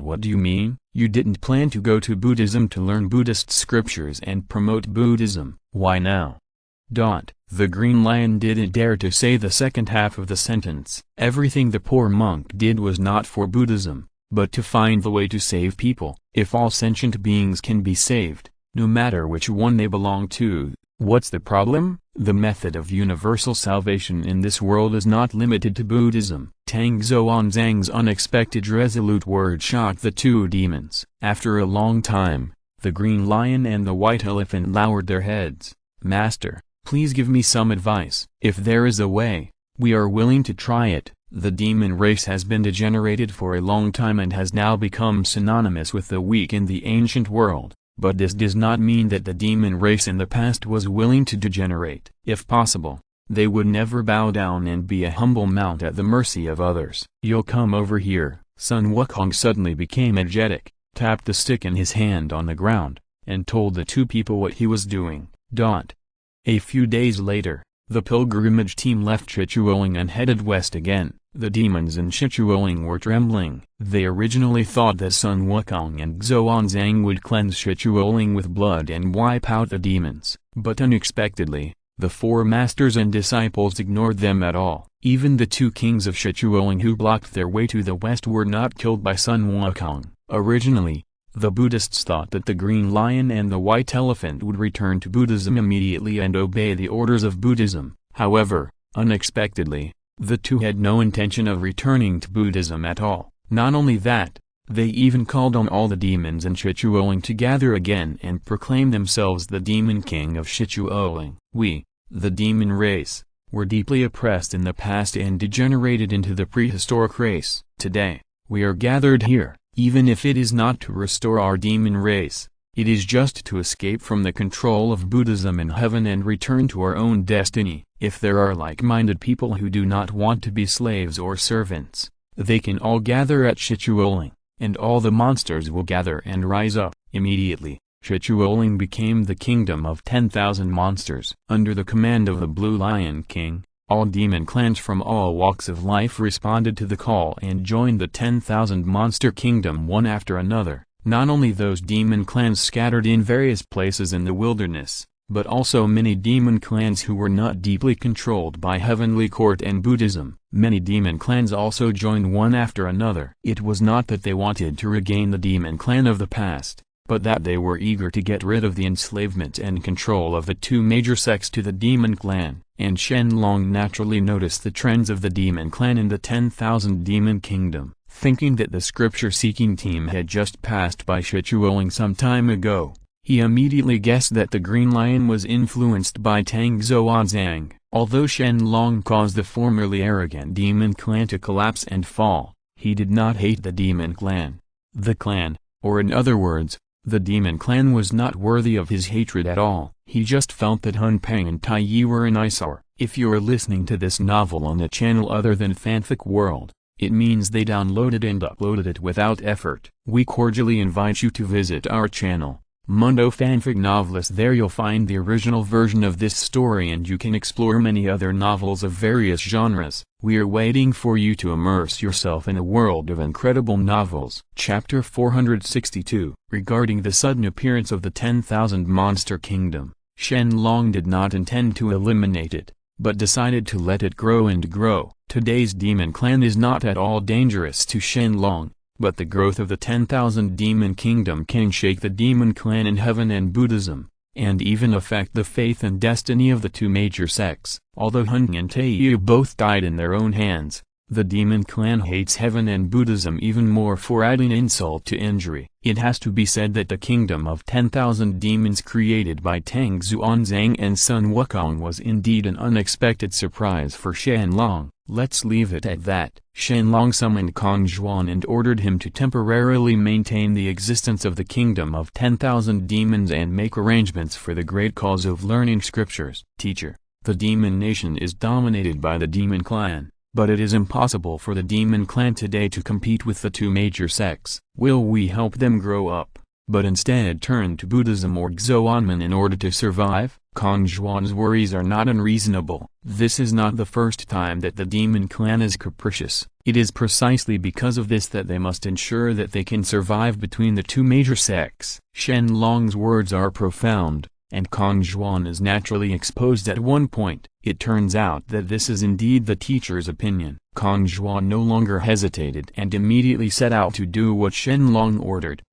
What do you mean? You didn't plan to go to Buddhism to learn Buddhist scriptures and promote Buddhism. Why now? The Green Lion didn't dare to say the second half of the sentence. Everything the poor monk did was not for Buddhism, but to find the way to save people. If all sentient beings can be saved, no matter which one they belong to, What's the problem? The method of universal salvation in this world is not limited to Buddhism. Tang Xuanzang's unexpected resolute word shocked the two demons. After a long time, the green lion and the white elephant lowered their heads. Master, please give me some advice. If there is a way, we are willing to try it. The demon race has been degenerated for a long time and has now become synonymous with the weak in the ancient world. But this does not mean that the demon race in the past was willing to degenerate. If possible, they would never bow down and be a humble mount at the mercy of others. You'll come over here. Sun Wukong suddenly became energetic, tapped the stick in his hand on the ground, and told the two people what he was doing. A few days later, the pilgrimage team left Shichuoling and headed west again. The demons in Shichuoling were trembling. They originally thought that Sun Wukong and Xuanzang would cleanse Shichuoling with blood and wipe out the demons. But unexpectedly, the four masters and disciples ignored them at all. Even the two kings of Shichuoling who blocked their way to the west were not killed by Sun Wukong. Originally, the Buddhists thought that the green lion and the white elephant would return to Buddhism immediately and obey the orders of Buddhism. However, unexpectedly, the two had no intention of returning to Buddhism at all. Not only that, they even called on all the demons in Shichuoling to gather again and proclaim themselves the Demon King of Shichuoling. We, the demon race, were deeply oppressed in the past and degenerated into the prehistoric race. Today, we are gathered here, even if it is not to restore our demon race. It is just to escape from the control of Buddhism in heaven and return to our own destiny. If there are like-minded people who do not want to be slaves or servants, they can all gather at Shichuoling, and all the monsters will gather and rise up. Immediately, Shichuoling became the kingdom of 10,000 monsters. Under the command of the Blue Lion King, all demon clans from all walks of life responded to the call and joined the 10,000 monster kingdom one after another. Not only those demon clans scattered in various places in the wilderness, but also many demon clans who were not deeply controlled by Heavenly Court and Buddhism. Many demon clans also joined one after another. It was not that they wanted to regain the demon clan of the past, but that they were eager to get rid of the enslavement and control of the two major sects to the demon clan. And Shen Long naturally noticed the trends of the demon clan in the 10,000 demon kingdom. Thinking that the scripture-seeking team had just passed by Shichuoling some time ago, he immediately guessed that the Green Lion was influenced by Tang Xuanzang. Although Shen Long caused the formerly arrogant demon clan to collapse and fall, he did not hate the demon clan. The clan, or in other words, the demon clan was not worthy of his hatred at all. He just felt that Hun Peng and Tai Yi were an eyesore. If you are listening to this novel on a channel other than Fanfic World, it means they downloaded and uploaded it without effort. We cordially invite you to visit our channel, Mundo Fanfic Novelist. There you'll find the original version of this story and you can explore many other novels of various genres. We are waiting for you to immerse yourself in a world of incredible novels. Chapter 462. Regarding the sudden appearance of the 10,000 Monster Kingdom, Shen Long did not intend to eliminate it, but decided to let it grow and grow. Today's demon clan is not at all dangerous to Shen Long, but the growth of the 10,000 demon kingdom can shake the demon clan in heaven and Buddhism, and even affect the faith and destiny of the two major sects. Although Hun and Taiyu both died in their own hands, the demon clan hates heaven and Buddhism even more for adding insult to injury. It has to be said that the kingdom of 10,000 demons created by Tang Xuanzang and Sun Wukong was indeed an unexpected surprise for Shen Long. Let's leave it at that. Shen Long summoned Kong Zhuan and ordered him to temporarily maintain the existence of the kingdom of 10,000 demons and make arrangements for the great cause of learning scriptures. Teacher, the demon nation is dominated by the demon clan, but it is impossible for the demon clan today to compete with the two major sects. Will we help them grow up, but instead turn to Buddhism or Xuanmen in order to survive? Kong Zhuan's worries are not unreasonable. This is not the first time that the demon clan is capricious. It is precisely because of this that they must ensure that they can survive between the two major sects. Shen Long's words are profound, and Kong Zhuan is naturally exposed at one point. It turns out that this is indeed the teacher's opinion. Kong Zhuan no longer hesitated and immediately set out to do what Shen Long ordered.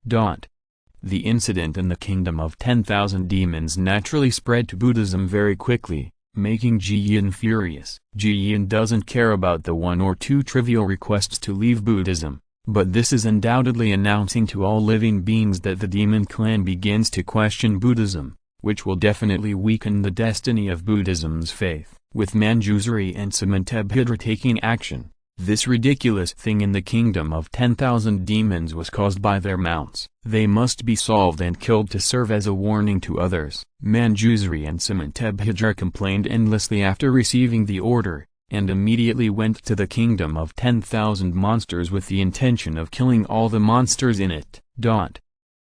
The incident in the kingdom of 10,000 demons naturally spread to Buddhism very quickly, making Ji Yin furious. Ji Yin doesn't care about the one or two trivial requests to leave Buddhism, but this is undoubtedly announcing to all living beings that the demon clan begins to question Buddhism, which will definitely weaken the destiny of Buddhism's faith. With Manjusri and Samantabhidra taking action, this ridiculous thing in the kingdom of 10,000 demons was caused by their mounts. They must be solved and killed to serve as a warning to others. Manjusri and Samantabhidra complained endlessly after receiving the order, and immediately went to the kingdom of 10,000 monsters with the intention of killing all the monsters in it.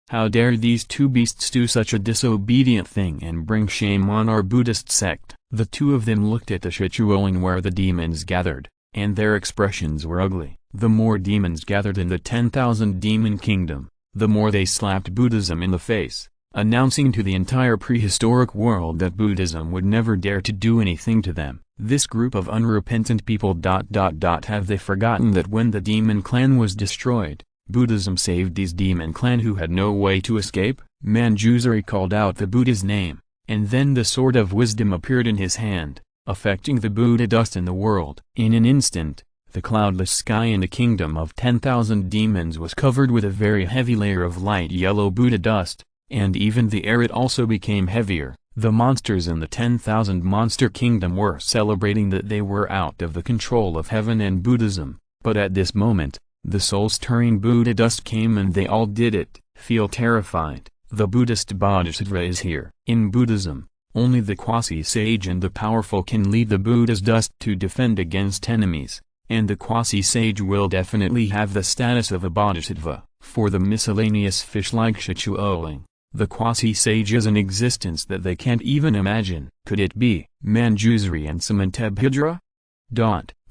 How dare these two beasts do such a disobedient thing and bring shame on our Buddhist sect? The two of them looked at the Shichuoling where the demons gathered, and their expressions were ugly. The more demons gathered in the 10,000 demon kingdom, the more they slapped Buddhism in the face, announcing to the entire prehistoric world that Buddhism would never dare to do anything to them. This group of unrepentant people. Have they forgotten that when the demon clan was destroyed, Buddhism saved these demon clan who had no way to escape? Manjusri called out the Buddha's name, and then the sword of wisdom appeared in his hand, affecting the Buddha dust in the world. In an instant, the cloudless sky in the kingdom of 10,000 demons was covered with a very heavy layer of light yellow Buddha dust, and even the air it also became heavier. The monsters in the 10,000 monster kingdom were celebrating that they were out of the control of heaven and Buddhism, but at this moment, the soul-stirring Buddha dust came and they all did it, feel terrified. The Buddhist Bodhisattva is here. In Buddhism, only the quasi-sage and the powerful can lead the Buddha's dust to defend against enemies, and the quasi-sage will definitely have the status of a bodhisattva. For the miscellaneous fish like Shichuoling, the quasi-sage is an existence that they can't even imagine. Could it be Manjusri and Samantabhidra?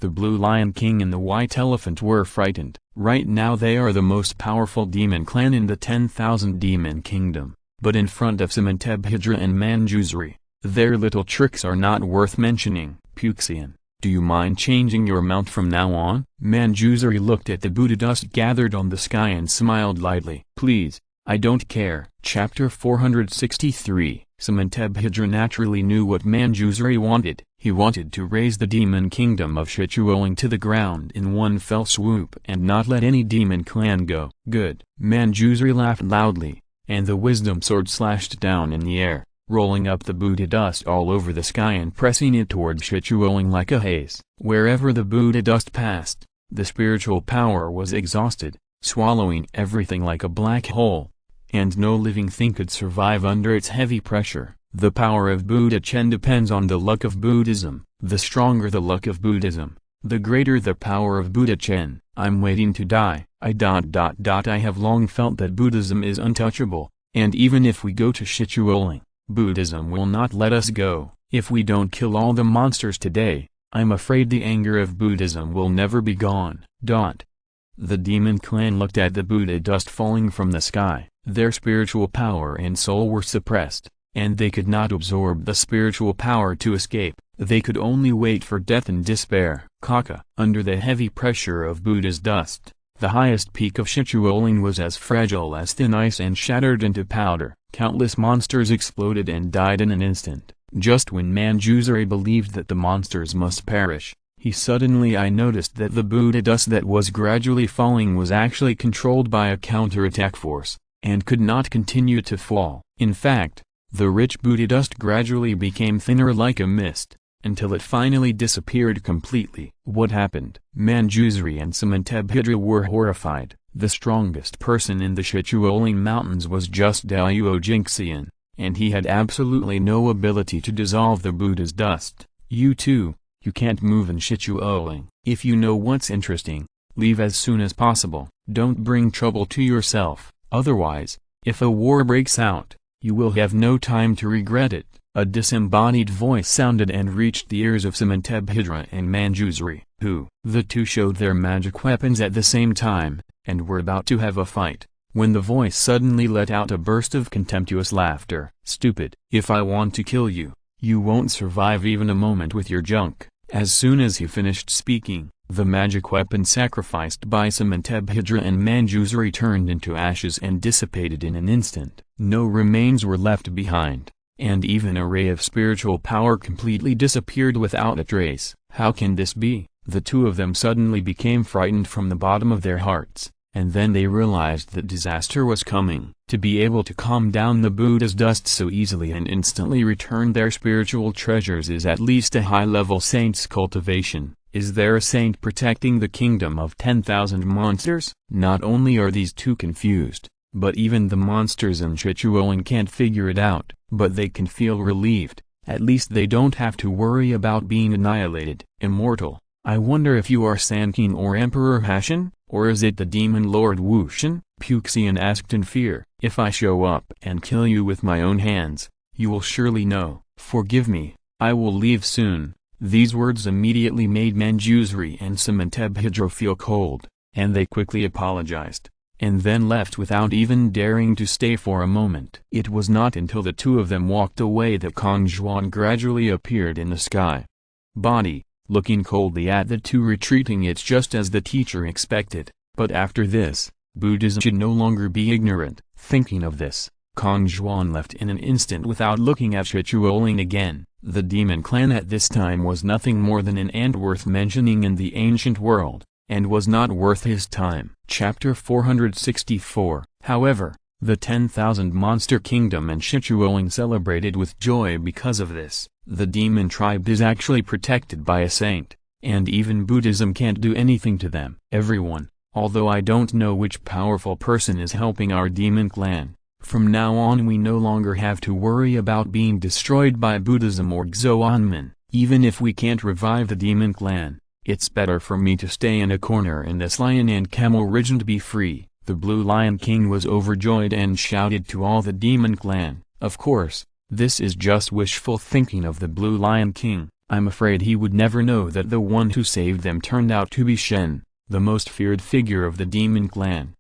The Blue Lion King and the White Elephant were frightened. Right now they are the most powerful demon clan in the 10,000 demon kingdom, but in front of Samantabhidra and Manjusri, their little tricks are not worth mentioning. Puxian, do you mind changing your mount from now on? Manjusri looked at the Buddha dust gathered on the sky and smiled lightly. Please, I don't care. Chapter 463. Samantabhidra naturally knew what Manjusri wanted. He wanted to raise the demon kingdom of Shichuoling to the ground in one fell swoop and not let any demon clan go. Good. Manjusri laughed loudly, and the wisdom sword slashed down in the air, rolling up the Buddha dust all over the sky and pressing it toward Shichuoling like a haze. Wherever the Buddha dust passed, the spiritual power was exhausted, swallowing everything like a black hole, and no living thing could survive under its heavy pressure. The power of Buddha Chen depends on the luck of Buddhism. The stronger the luck of Buddhism, the greater the power of Buddha Chen. I'm waiting to die. I have long felt that Buddhism is untouchable, and even if we go to Shichuoling, Buddhism will not let us go. If we don't kill all the monsters today, I'm afraid the anger of Buddhism will never be gone. The demon clan looked at the Buddha dust falling from the sky. Their spiritual power and soul were suppressed, and they could not absorb the spiritual power to escape. They could only wait for death in despair. Under the heavy pressure of Buddha's dust, the highest peak of Shichuoling was as fragile as thin ice and shattered into powder. Countless monsters exploded and died in an instant. Just when Manjusri believed that the monsters must perish, I noticed that the Buddha dust that was gradually falling was actually controlled by a counterattack force, and could not continue to fall. In fact, the rich Buddha dust gradually became thinner like a mist, until it finally disappeared completely. What happened? Manjusri and Samantabhidra were horrified. The strongest person in the Shichuoling mountains was just Luo Jinxian, and he had absolutely no ability to dissolve the Buddha's dust. You can't move in Shichuoling. If you know what's interesting, leave as soon as possible. Don't bring trouble to yourself, otherwise, if a war breaks out, you will have no time to regret it. A disembodied voice sounded and reached the ears of Samantabhidra and Manjusri, the two showed their magic weapons at the same time, and were about to have a fight, when the voice suddenly let out a burst of contemptuous laughter. Stupid! If I want to kill you, you won't survive even a moment with your junk. As soon as he finished speaking, The magic weapon sacrificed by Sementebhidra and Manjusri turned into ashes and dissipated in an instant. No remains were left behind, and even a ray of spiritual power completely disappeared without a trace. How can this be? The two of them suddenly became frightened from the bottom of their hearts, and then they realized that disaster was coming. To be able to calm down the Buddha's dust so easily and instantly return their spiritual treasures is at least a high-level saint's cultivation. Is there a saint protecting the kingdom of 10,000 monsters? Not only are these two confused, but even the monsters in Chichuoling can't figure it out, but they can feel relieved. At least they don't have to worry about being annihilated. Immortal, I wonder if you are Sanqing or Emperor Hashan, or is it the demon Lord Wushan? Puxian asked in fear. If I show up and kill you with my own hands, you will surely know. Forgive me, I will leave soon. These words immediately made Manjusri and Sementebhidra feel cold, and they quickly apologized, and then left without even daring to stay for a moment. It was not until the two of them walked away that Kong Zhuan gradually appeared in the sky. Body, looking coldly at the two retreating. It's just as the teacher expected, but after this, Buddhism should no longer be ignorant. Thinking of this, Kong Zhuan left in an instant without looking at Chichuoling again. The demon clan at this time was nothing more than an ant worth mentioning in the ancient world, and was not worth his time. Chapter 464. However, the 10,000 monster kingdom and Chichuoling celebrated with joy because of this. The demon tribe is actually protected by a saint, and even Buddhism can't do anything to them. Everyone, although I don't know which powerful person is helping our demon clan, from now on we no longer have to worry about being destroyed by Buddhism or Xuanmen. Even if we can't revive the demon clan, it's better for me to stay in a corner in this lion and camel region to be free. The Blue Lion King was overjoyed and shouted to all the demon clan. Of course, this is just wishful thinking of the Blue Lion King. I'm afraid he would never know that the one who saved them turned out to be Shen, the most feared figure of the demon clan.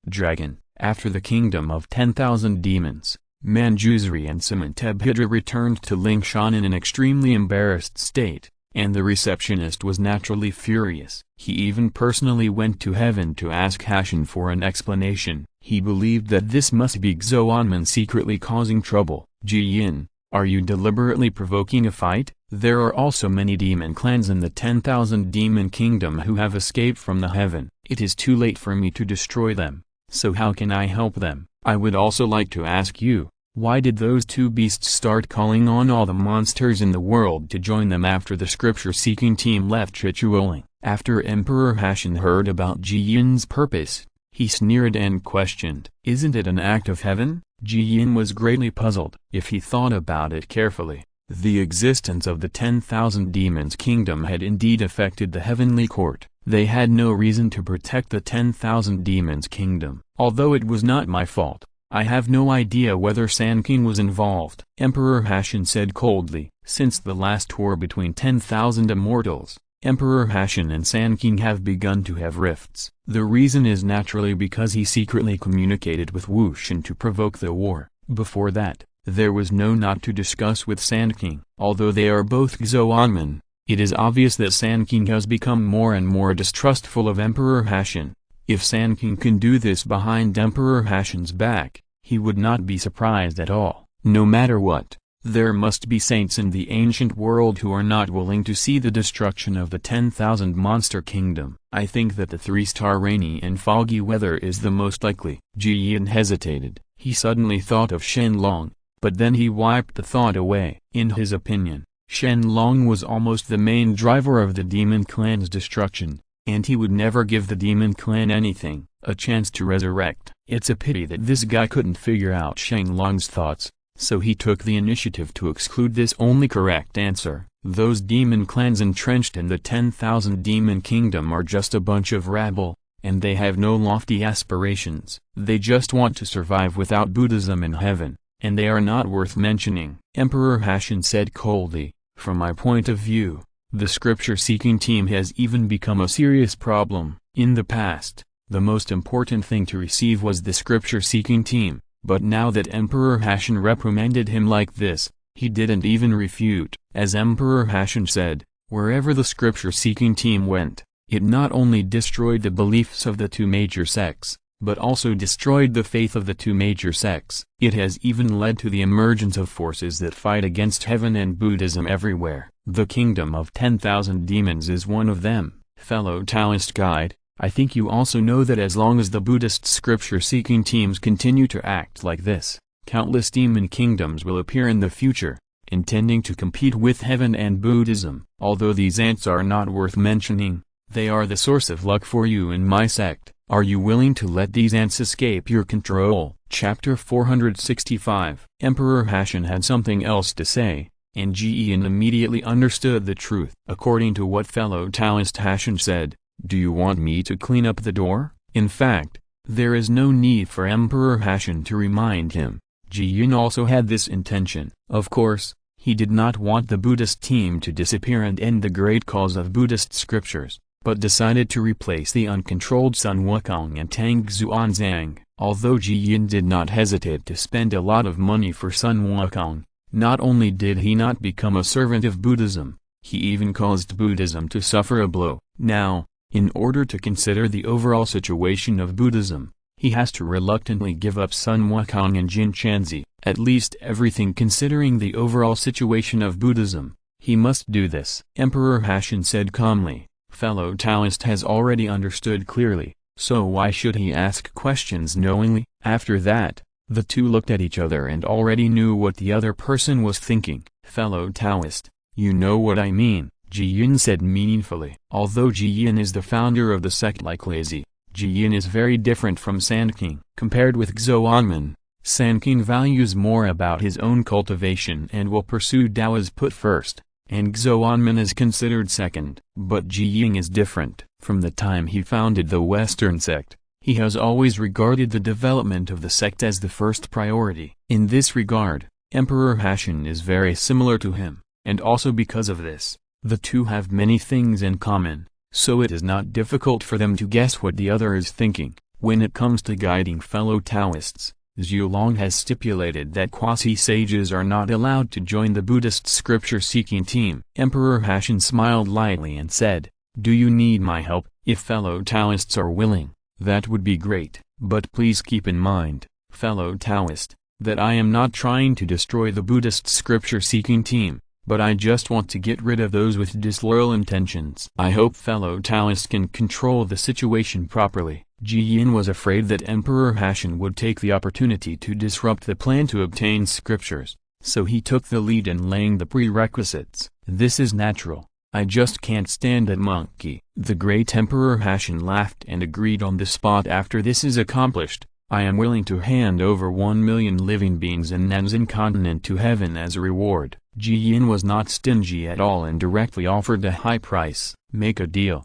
Dragon. After the kingdom of 10,000 demons, Manjusri and Sementebhidra returned to Lingshan in an extremely embarrassed state, and the receptionist was naturally furious. He even personally went to heaven to ask Hashan for an explanation. He believed that this must be Xuanmen secretly causing trouble. Jiyin, are you deliberately provoking a fight? There are also many demon clans in the 10,000 demon kingdom who have escaped from the heaven. It is too late for me to destroy them. So how can I help them? I would also like to ask you, why did those two beasts start calling on all the monsters in the world to join them after the scripture-seeking team left Chichuoling? After Emperor Hashan heard about Jiyin's purpose, he sneered and questioned, isn't it an act of heaven? Jiyin was greatly puzzled. If he thought about it carefully, the existence of the 10,000 demons kingdom had indeed affected the heavenly court. They had no reason to protect the 10,000 demons kingdom. Although it was not my fault, I have no idea whether Sanqing was involved. Emperor Hashan said coldly. Since the last war between 10,000 immortals, Emperor Hashan and Sanqing have begun to have rifts. The reason is naturally because he secretly communicated with Wushan to provoke the war. Before that, there was no not to discuss with Sanqing. Although they are both Xuanmen, it is obvious that Sanqing has become more and more distrustful of Emperor Hashan. If Sanqing can do this behind Emperor Hashan's back, he would not be surprised at all. No matter what, there must be saints in the ancient world who are not willing to see the destruction of the 10,000 monster kingdom. I think that the 3-star rainy and foggy weather is the most likely. Jiyin hesitated. He suddenly thought of Shen Long, but then he wiped the thought away. In his opinion, Shen Long was almost the main driver of the demon clan's destruction, and he would never give the demon clan anything, a chance to resurrect. It's a pity that this guy couldn't figure out Shen Long's thoughts, so he took the initiative to exclude this only correct answer. Those demon clans entrenched in the 10,000 demon kingdom are just a bunch of rabble, and they have no lofty aspirations. They just want to survive without Buddhism in heaven, and they are not worth mentioning. Emperor Hashan said coldly, from my point of view, the scripture-seeking team has even become a serious problem. In the past, the most important thing to receive was the scripture-seeking team, but now that Emperor Hashan reprimanded him like this, he didn't even refute. As Emperor Hashan said, wherever the scripture-seeking team went, It not only destroyed the beliefs of the two major sects, but also destroyed the faith of the two major sects. It has even led to the emergence of forces that fight against heaven and Buddhism everywhere. The kingdom of 10,000 demons is one of them. Fellow Taoist guide, I think you also know that as long as the Buddhist scripture-seeking teams continue to act like this, countless demon kingdoms will appear in the future, intending to compete with heaven and Buddhism. Although these ants are not worth mentioning, they are the source of luck for you in my sect. Are you willing to let these ants escape your control? Chapter 465. Emperor Hashan had something else to say, and Jiyan immediately understood the truth. According to what fellow Taoist Hashan said, do you want me to clean up the door? In fact, there is no need for Emperor Hashan to remind him. Jiyan also had this intention. Of course, he did not want the Buddhist team to disappear and end the great cause of Buddhist scriptures, but decided to replace the uncontrolled Sun Wukong and Tang Xuanzang. Although Jiyan did not hesitate to spend a lot of money for Sun Wukong, not only did he not become a servant of Buddhism, he even caused Buddhism to suffer a blow. Now, in order to consider the overall situation of Buddhism, he has to reluctantly give up Sun Wukong and Jin Chanzi, at least everything considering the overall situation of Buddhism. He must do this. Emperor Hashan said calmly. Fellow Taoist has already understood clearly, so why should he ask questions knowingly? After that, the two looked at each other and already knew what the other person was thinking. Fellow Taoist, you know what I mean, Jiyan said meaningfully. Although Jiyan is the founder of the sect like Lazy, Jiyan is very different from Sanqing. Compared with Xuanmen, Sanqing values more about his own cultivation and will pursue Tao as put first, and Xuanmen is considered second. But Jiyan is different. From the time he founded the Western sect, he has always regarded the development of the sect as the first priority. In this regard, Emperor Hashan is very similar to him, and also because of this, the two have many things in common, so it is not difficult for them to guess what the other is thinking. When it comes to guiding fellow Taoists, Zhu Long has stipulated that quasi-sages are not allowed to join the Buddhist scripture-seeking team. Emperor Hashan smiled lightly and said, do you need my help? If fellow Taoists are willing, that would be great. But please keep in mind, fellow Taoist, that I am not trying to destroy the Buddhist scripture-seeking team, but I just want to get rid of those with disloyal intentions. I hope fellow Taoist can control the situation properly. Jiyan was afraid that Emperor Hashan would take the opportunity to disrupt the plan to obtain scriptures, so he took the lead in laying the prerequisites. This is natural. I just can't stand that monkey. The great Emperor Hashan laughed and agreed on the spot. After this is accomplished, I am willing to hand over 1 million living beings in Nanzan continent to heaven as a reward. Jiyan was not stingy at all and directly offered a high price. Make a deal.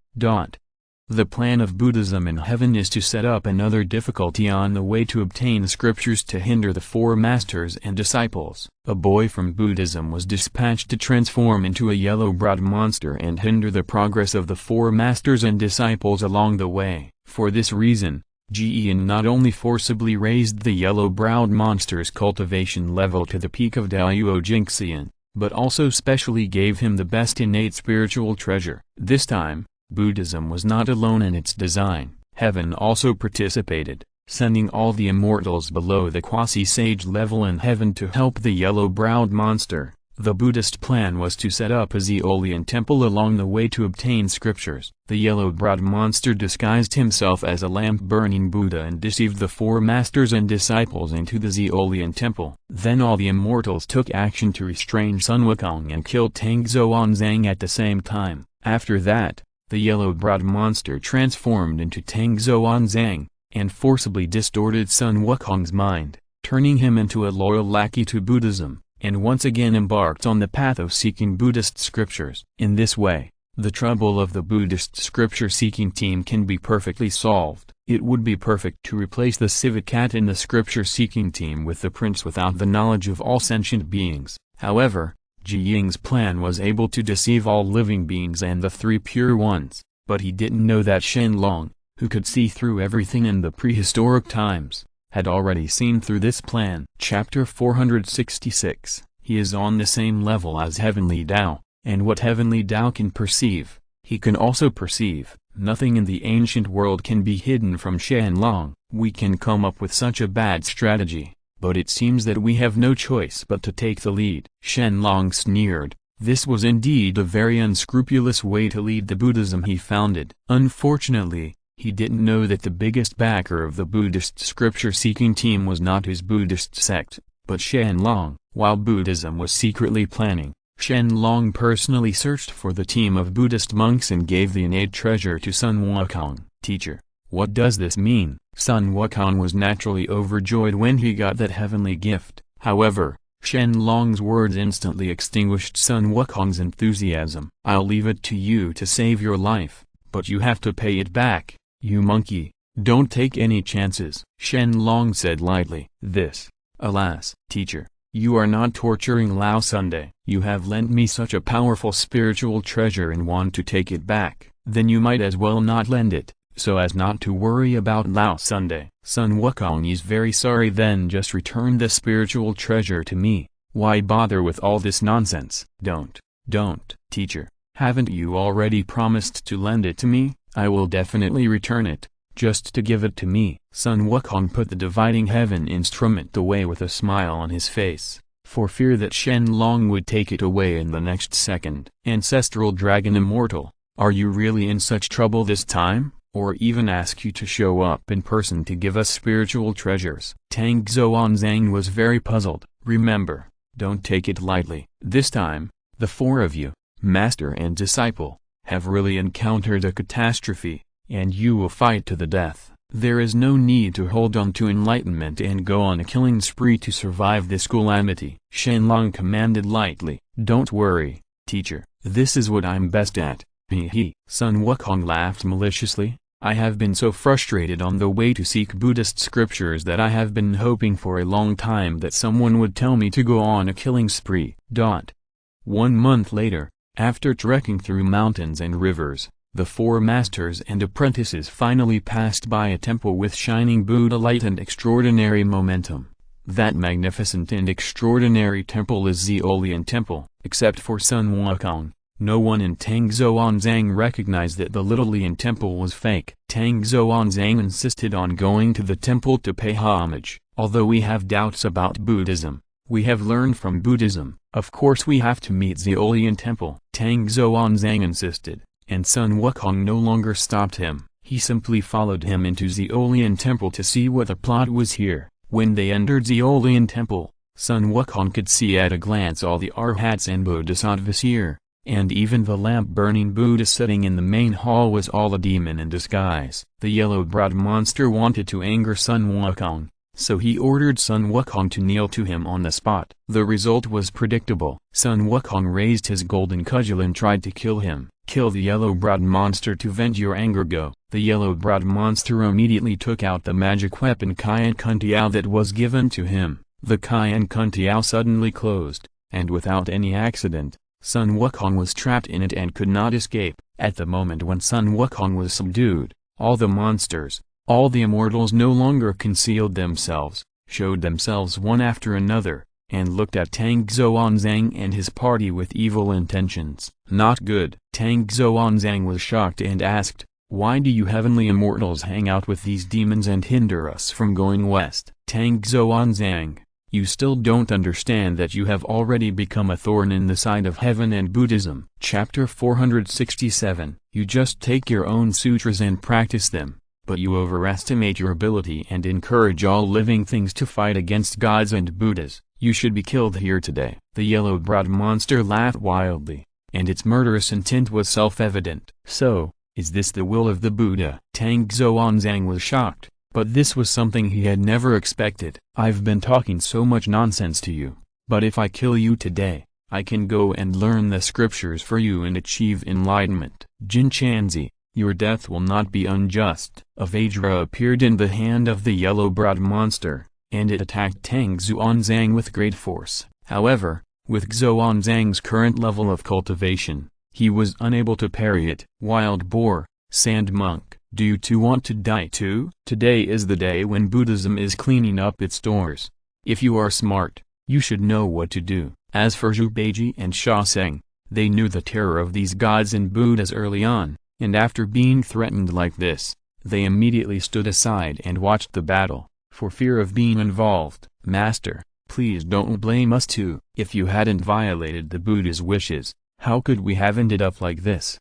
The plan of Buddhism in heaven is to set up another difficulty on the way to obtain scriptures to hinder the four masters and disciples. A boy from Buddhism was dispatched to transform into a yellow-browed monster and hinder the progress of the four masters and disciples along the way. For this reason, Jiyan not only forcibly raised the yellow-browed monster's cultivation level to the peak of Daoyuo Jingxian, but also specially gave him the best innate spiritual treasure. This time, Buddhism was not alone in its design. Heaven also participated, sending all the immortals below the quasi-sage level in heaven to help the yellow-browed monster. The Buddhist plan was to set up a Zeolian temple along the way to obtain scriptures. The yellow-browed monster disguised himself as a lamp-burning Buddha and deceived the four masters and disciples into the Zeolian temple. Then all the immortals took action to restrain Sun Wukong and kill Tang Xuanzang at the same time. After that, the yellow-browed monster transformed into Tang Xuanzang, and forcibly distorted Sun Wukong's mind, turning him into a loyal lackey to Buddhism, and once again embarked on the path of seeking Buddhist scriptures. In this way, the trouble of the Buddhist scripture-seeking team can be perfectly solved. It would be perfect to replace the civet cat in the scripture-seeking team with the prince without the knowledge of all sentient beings. However, Jiyan's plan was able to deceive all living beings and the three pure ones, but he didn't know that Shen Long, who could see through everything in the prehistoric times, had already seen through this plan. Chapter 466. He is on the same level as Heavenly Tao, and what Heavenly Tao can perceive, he can also perceive. Nothing in the ancient world can be hidden from Shen Long. We can come up with such a bad strategy, but it seems that we have no choice but to take the lead. Shen Long sneered. This was indeed a very unscrupulous way to lead the Buddhism he founded. Unfortunately, he didn't know that the biggest backer of the Buddhist scripture-seeking team was not his Buddhist sect, but Shen Long. While Buddhism was secretly planning, Shen Long personally searched for the team of Buddhist monks and gave the innate treasure to Sun Wukong. Teacher, what does this mean? Sun Wukong was naturally overjoyed when he got that heavenly gift. However, Shen Long's words instantly extinguished Sun Wukong's enthusiasm. I'll leave it to you to save your life, but you have to pay it back, you monkey. Don't take any chances, Shen Long said lightly. This, alas, teacher, you are not torturing Lao Sunday. You have lent me such a powerful spiritual treasure and want to take it back. Then you might as well not lend it, so as not to worry about Lao Sunday. Sun Wukong is very sorry, then just return the spiritual treasure to me. Why bother with all this nonsense? Don't, teacher. Haven't you already promised to lend it to me? I will definitely return it, just to give it to me. Sun Wukong put the dividing heaven instrument away with a smile on his face, for fear that Shen Long would take it away in the next second. Ancestral Dragon Immortal, are you really in such trouble this time? Or even ask you to show up in person to give us spiritual treasures? Tang Xuanzang was very puzzled. Remember, don't take it lightly. This time, the four of you, master and disciple, have really encountered a catastrophe, and you will fight to the death. There is no need to hold on to enlightenment and go on a killing spree to survive this calamity. Shen Long commanded lightly. Don't worry, teacher, this is what I'm best at. He. Sun Wukong laughed maliciously. I have been so frustrated on the way to seek Buddhist scriptures that I have been hoping for a long time that someone would tell me to go on a killing spree. 1 month later, after trekking through mountains and rivers, the four masters and apprentices finally passed by a temple with shining Buddha light and extraordinary momentum. That magnificent and extraordinary temple is the Olian Temple. Except for Sun Wukong, no one in Tang Xuanzang recognized that the little Lian temple was fake. Tang Xuanzang insisted on going to the temple to pay homage. Although we have doubts about Buddhism, we have learned from Buddhism. Of course we have to meet the Olian temple. Tang Xuanzang insisted, and Sun Wukong no longer stopped him. He simply followed him into the Olian temple to see what the plot was here. When they entered the Olian temple, Sun Wukong could see at a glance all the arhats and bodhisattvas here, and even the lamp-burning Buddha sitting in the main hall was all a demon in disguise. The yellow-browed monster wanted to anger Sun Wukong, so he ordered Sun Wukong to kneel to him on the spot. The result was predictable. Sun Wukong raised his golden cudgel and tried to kill him. Kill the yellow-browed monster to vent your anger. Go. The yellow-browed monster immediately took out the magic weapon Qian Kuntiao that was given to him. The Qian Kuntiao suddenly closed, and without any accident, Sun Wukong was trapped in it and could not escape. At the moment when Sun Wukong was subdued, all the monsters, all the immortals no longer concealed themselves, showed themselves one after another, and looked at Tang Xuanzang and his party with evil intentions. Not good. Tang Xuanzang was shocked and asked, why do you heavenly immortals hang out with these demons and hinder us from going west? Tang Xuanzang, you still don't understand that you have already become a thorn in the side of heaven and Buddhism. Chapter 467. You just take your own sutras and practice them, but you overestimate your ability and encourage all living things to fight against gods and Buddhas. You should be killed here today. The yellow-browed monster laughed wildly, and its murderous intent was self-evident. So, is this the will of the Buddha? Tang Xuanzang was shocked, but this was something he had never expected. I've been talking so much nonsense to you, but if I kill you today, I can go and learn the scriptures for you and achieve enlightenment. Jin Chanzi, your death will not be unjust. A Vajra appeared in the hand of the yellow-browed monster, and it attacked Tang Xuanzang with great force. However, with Xuanzang's current level of cultivation, he was unable to parry it. Wild boar, sand monk, do you two want to die too? Today is the day when Buddhism is cleaning up its doors. If you are smart, you should know what to do. As for Zhu Beiji and Sha Seng, they knew the terror of these gods and Buddhas early on, and after being threatened like this, they immediately stood aside and watched the battle, for fear of being involved. "Master, please don't blame us too. If you hadn't violated the Buddha's wishes, how could we have ended up like this?"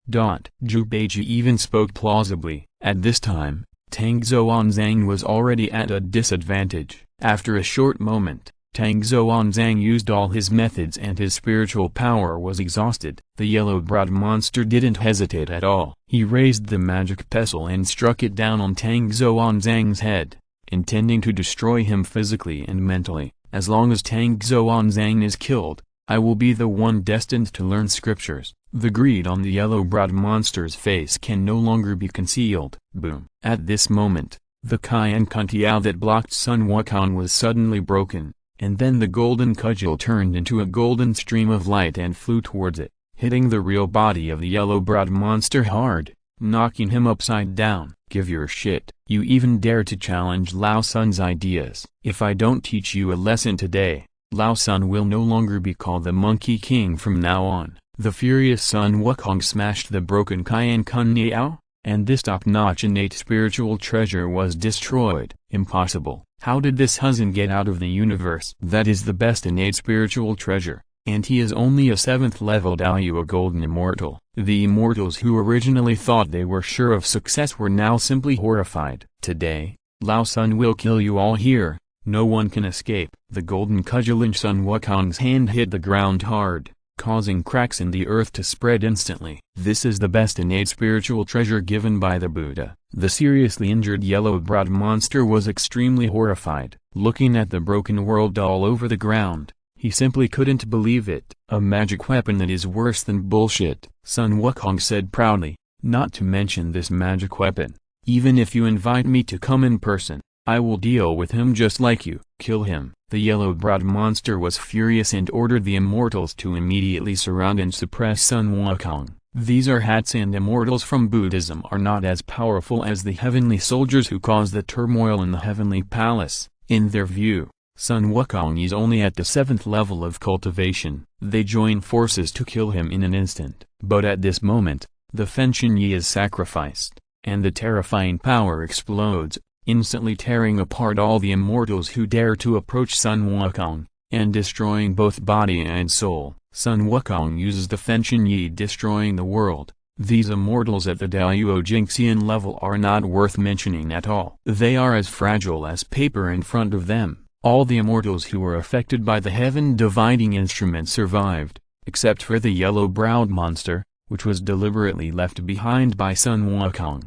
Zhu Beiji even spoke plausibly. At this time, Tang Xuanzang was already at a disadvantage. After a short moment, Tang Xuanzang used all his methods and his spiritual power was exhausted. The yellow-browed monster didn't hesitate at all. He raised the magic pestle and struck it down on Tang Xuanzang's head, intending to destroy him physically and mentally. "As long as Tang Xuanzang is killed, I will be the one destined to learn scriptures." The greed on the yellow-browed monster's face can no longer be concealed. Boom! At this moment, the Qian Kuntiao that blocked Sun Wukong was suddenly broken, and then the golden cudgel turned into a golden stream of light and flew towards it, hitting the real body of the yellow-browed monster hard, knocking him upside down. "Give your shit. You even dare to challenge Lao Sun's ideas. If I don't teach you a lesson today, Lao Sun will no longer be called the Monkey King from now on." The furious Sun Wukong smashed the broken Qian Kuntiao, and this top-notch innate spiritual treasure was destroyed. "Impossible. How did this Huzan get out of the universe? That is the best innate spiritual treasure, and he is only a 7th level Daoyuo golden immortal." The immortals who originally thought they were sure of success were now simply horrified. "Today, Lao Sun will kill you all here. No one can escape." The golden cudgel in Sun Wukong's hand hit the ground hard, causing cracks in the earth to spread instantly. This is the best innate spiritual treasure given by the Buddha. The seriously injured yellow-browed monster was extremely horrified. Looking at the broken world all over the ground, he simply couldn't believe it. "A magic weapon that is worse than bullshit," Sun Wukong said proudly. "Not to mention this magic weapon. Even if you invite me to come in person, I will deal with him just like you. Kill him." The yellow-browed monster was furious and ordered the immortals to immediately surround and suppress Sun Wukong. These arhats and immortals from Buddhism are not as powerful as the heavenly soldiers who cause the turmoil in the heavenly palace. In their view, Sun Wukong is only at the 7th level of cultivation. They join forces to kill him in an instant. But at this moment, the Fenshin Yi is sacrificed, and the terrifying power explodes, instantly tearing apart all the immortals who dare to approach Sun Wukong, and destroying both body and soul. Sun Wukong uses the Fenshin Yi destroying the world. These immortals at the Daoyuo Jingxian level are not worth mentioning at all. They are as fragile as paper in front of them. All the immortals who were affected by the heaven-dividing instrument survived, except for the yellow-browed monster, which was deliberately left behind by Sun Wukong.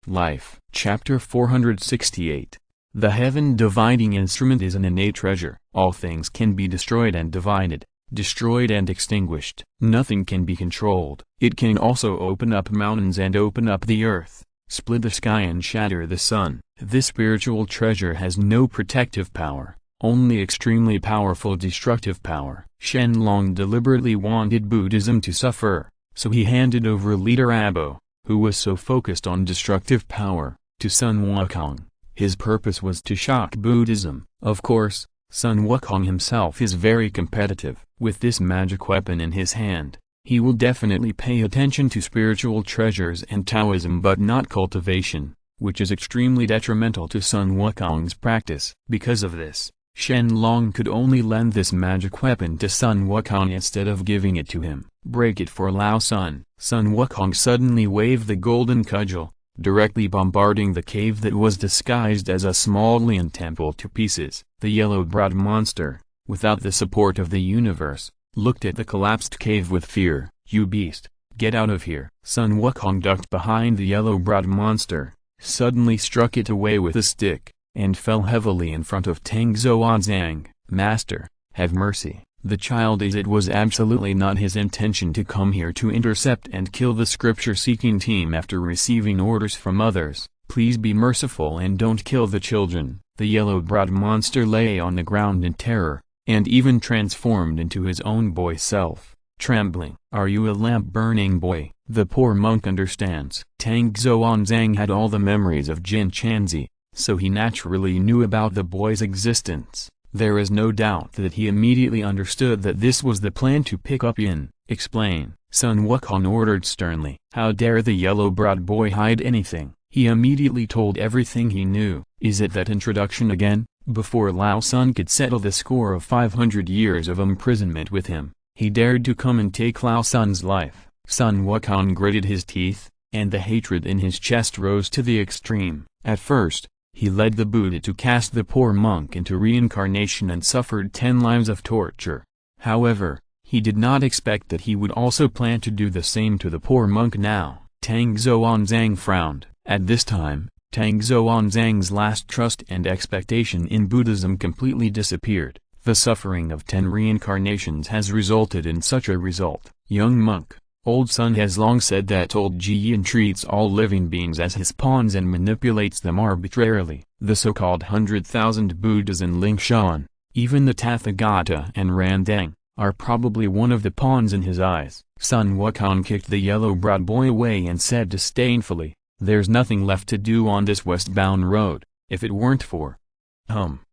Life. Chapter 468. The heaven-dividing instrument is an innate treasure. All things can be destroyed and divided, destroyed and extinguished. Nothing can be controlled. It can also open up mountains and open up the earth, split the sky and shatter the sun. This spiritual treasure has no protective power, only extremely powerful destructive power. Shen Long deliberately wanted Buddhism to suffer, so he handed over leader Abo, who was so focused on destructive power, to Sun Wukong. His purpose was to shock Buddhism. Of course, Sun Wukong himself is very competitive. With this magic weapon in his hand, he will definitely pay attention to spiritual treasures and Taoism but not cultivation, which is extremely detrimental to Sun Wukong's practice. Because of this, Shen Long could only lend this magic weapon to Sun Wukong instead of giving it to him. "Break it for Lao Sun." Sun Wukong suddenly waved the golden cudgel, directly bombarding the cave that was disguised as a small Lian temple to pieces. The yellow-browed monster, without the support of the universe, looked at the collapsed cave with fear. "You beast, get out of here." Sun Wukong ducked behind the yellow-browed monster, suddenly struck it away with a stick, and fell heavily in front of Tang Xuanzang. "Master, have mercy." The child is. It was absolutely not his intention to come here to intercept and kill the scripture-seeking team after receiving orders from others. "Please be merciful and don't kill the children." The yellow-browed monster lay on the ground in terror, and even transformed into his own boy self, trembling. "Are you a lamp-burning boy?" The poor monk understands. Tang Xuanzang had all the memories of Jin Chanzi, so he naturally knew about the boy's existence. There is no doubt that he immediately understood that this was the plan to pick up Yin. "Explain." Sun Wukong ordered sternly. How dare the yellow-browed boy hide anything? He immediately told everything he knew. Is it that introduction again? Before Lao Sun could settle the score of 500 years of imprisonment with him, he dared to come and take Lao Sun's life. Sun Wukong gritted his teeth, and the hatred in his chest rose to the extreme. At first, he led the Buddha to cast the poor monk into reincarnation and suffered 10 lives of torture. However, he did not expect that he would also plan to do the same to the poor monk now. Tang Xuanzang frowned. At this time, Tang Xuanzang's last trust and expectation in Buddhism completely disappeared. The suffering of 10 reincarnations has resulted in such a result. Young monk, Old Sun has long said that old Jiyin treats all living beings as his pawns and manipulates them arbitrarily. The so-called 100,000 Buddhas in Lingshan, even the Tathagata and Randang, are probably one of the pawns in his eyes. Sun Wukong kicked the yellow-browed boy away and said disdainfully, "There's nothing left to do on this westbound road, if it weren't for..."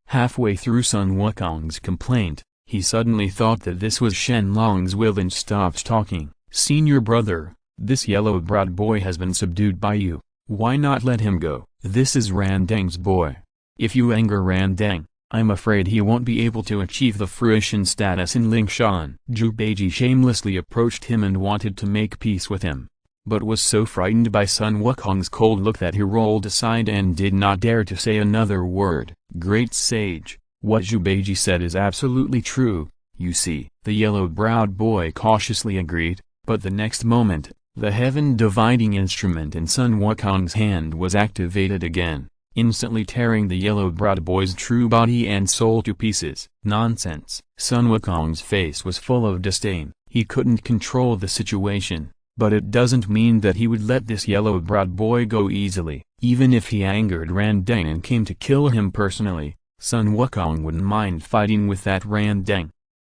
Halfway through Sun Wukong's complaint, he suddenly thought that this was Shen Long's will and stopped talking. "Senior brother, this yellow-browed boy has been subdued by you. Why not let him go? This is Randang's boy. If you anger Randang, I'm afraid he won't be able to achieve the fruition status in Lingshan." Zhu Beiji shamelessly approached him and wanted to make peace with him, but was so frightened by Sun Wukong's cold look that he rolled aside and did not dare to say another word. "Great sage, what Zhu Beiji said is absolutely true, you see," the yellow-browed boy cautiously agreed, but the next moment, the heaven-dividing instrument in Sun Wukong's hand was activated again, instantly tearing the yellow-browed boy's true body and soul to pieces. "Nonsense!" Sun Wukong's face was full of disdain. He couldn't control the situation, but it doesn't mean that he would let this yellow-browed boy go easily. Even if he angered Randang and came to kill him personally, Sun Wukong wouldn't mind fighting with that Randang.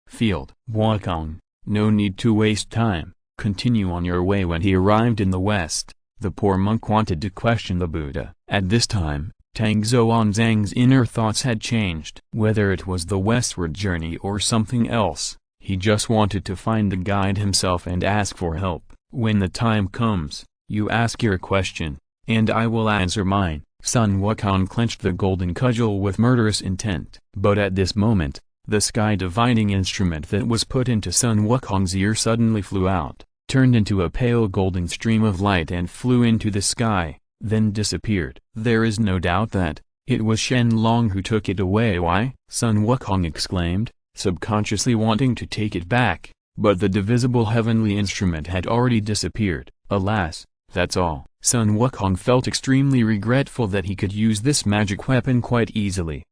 Field. "Wukong, no need to waste time. Continue on your way." When he arrived in the west, the poor monk wanted to question the Buddha. At this time, Tang Xuanzang's inner thoughts had changed. Whether it was the westward journey or something else, he just wanted to find the guide himself and ask for help. "When the time comes, you ask your question, and I will answer mine." Sun Wukong clenched the golden cudgel with murderous intent. But at this moment, the sky-dividing instrument that was put into Sun Wukong's ear suddenly flew out, turned into a pale golden stream of light and flew into the sky, then disappeared. There is no doubt that it was Shen Long who took it away. "Why?" Sun Wukong exclaimed, subconsciously wanting to take it back, but the divisible heavenly instrument had already disappeared. "Alas, that's all." Sun Wukong felt extremely regretful that he could use this magic weapon quite easily.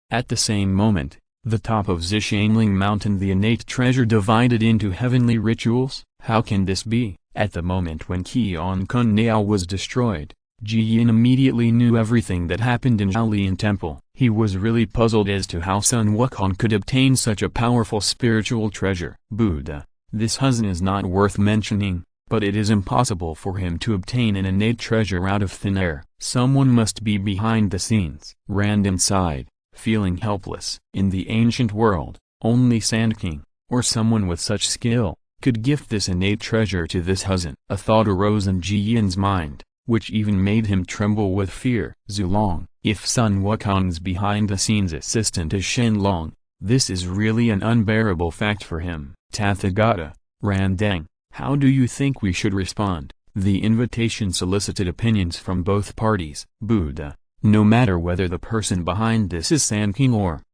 At the same moment, the top of Zishanling Mountain, the innate treasure divided into heavenly rituals. How can this be? At the moment when Qian Kun Niao was destroyed, Ji Yin immediately knew everything that happened in Zhaolian Temple. He was really puzzled as to how Sun Wukong could obtain such a powerful spiritual treasure. "Buddha, this Huzan is not worth mentioning, but it is impossible for him to obtain an innate treasure out of thin air. Someone must be behind the scenes." Random sighed, feeling helpless. In the ancient world, only Sanqing, or someone with such skill, could gift this innate treasure to this Huzan. A thought arose in Ji Yin's mind, which even made him tremble with fear. "Zulong, if Sun Wukong's behind-the-scenes assistant is Shen Long, this is really an unbearable fact for him." "Tathagata, Randang, how do you think we should respond?" The invitation solicited opinions from both parties. "Buddha, no matter whether the person behind this is Sanqing or...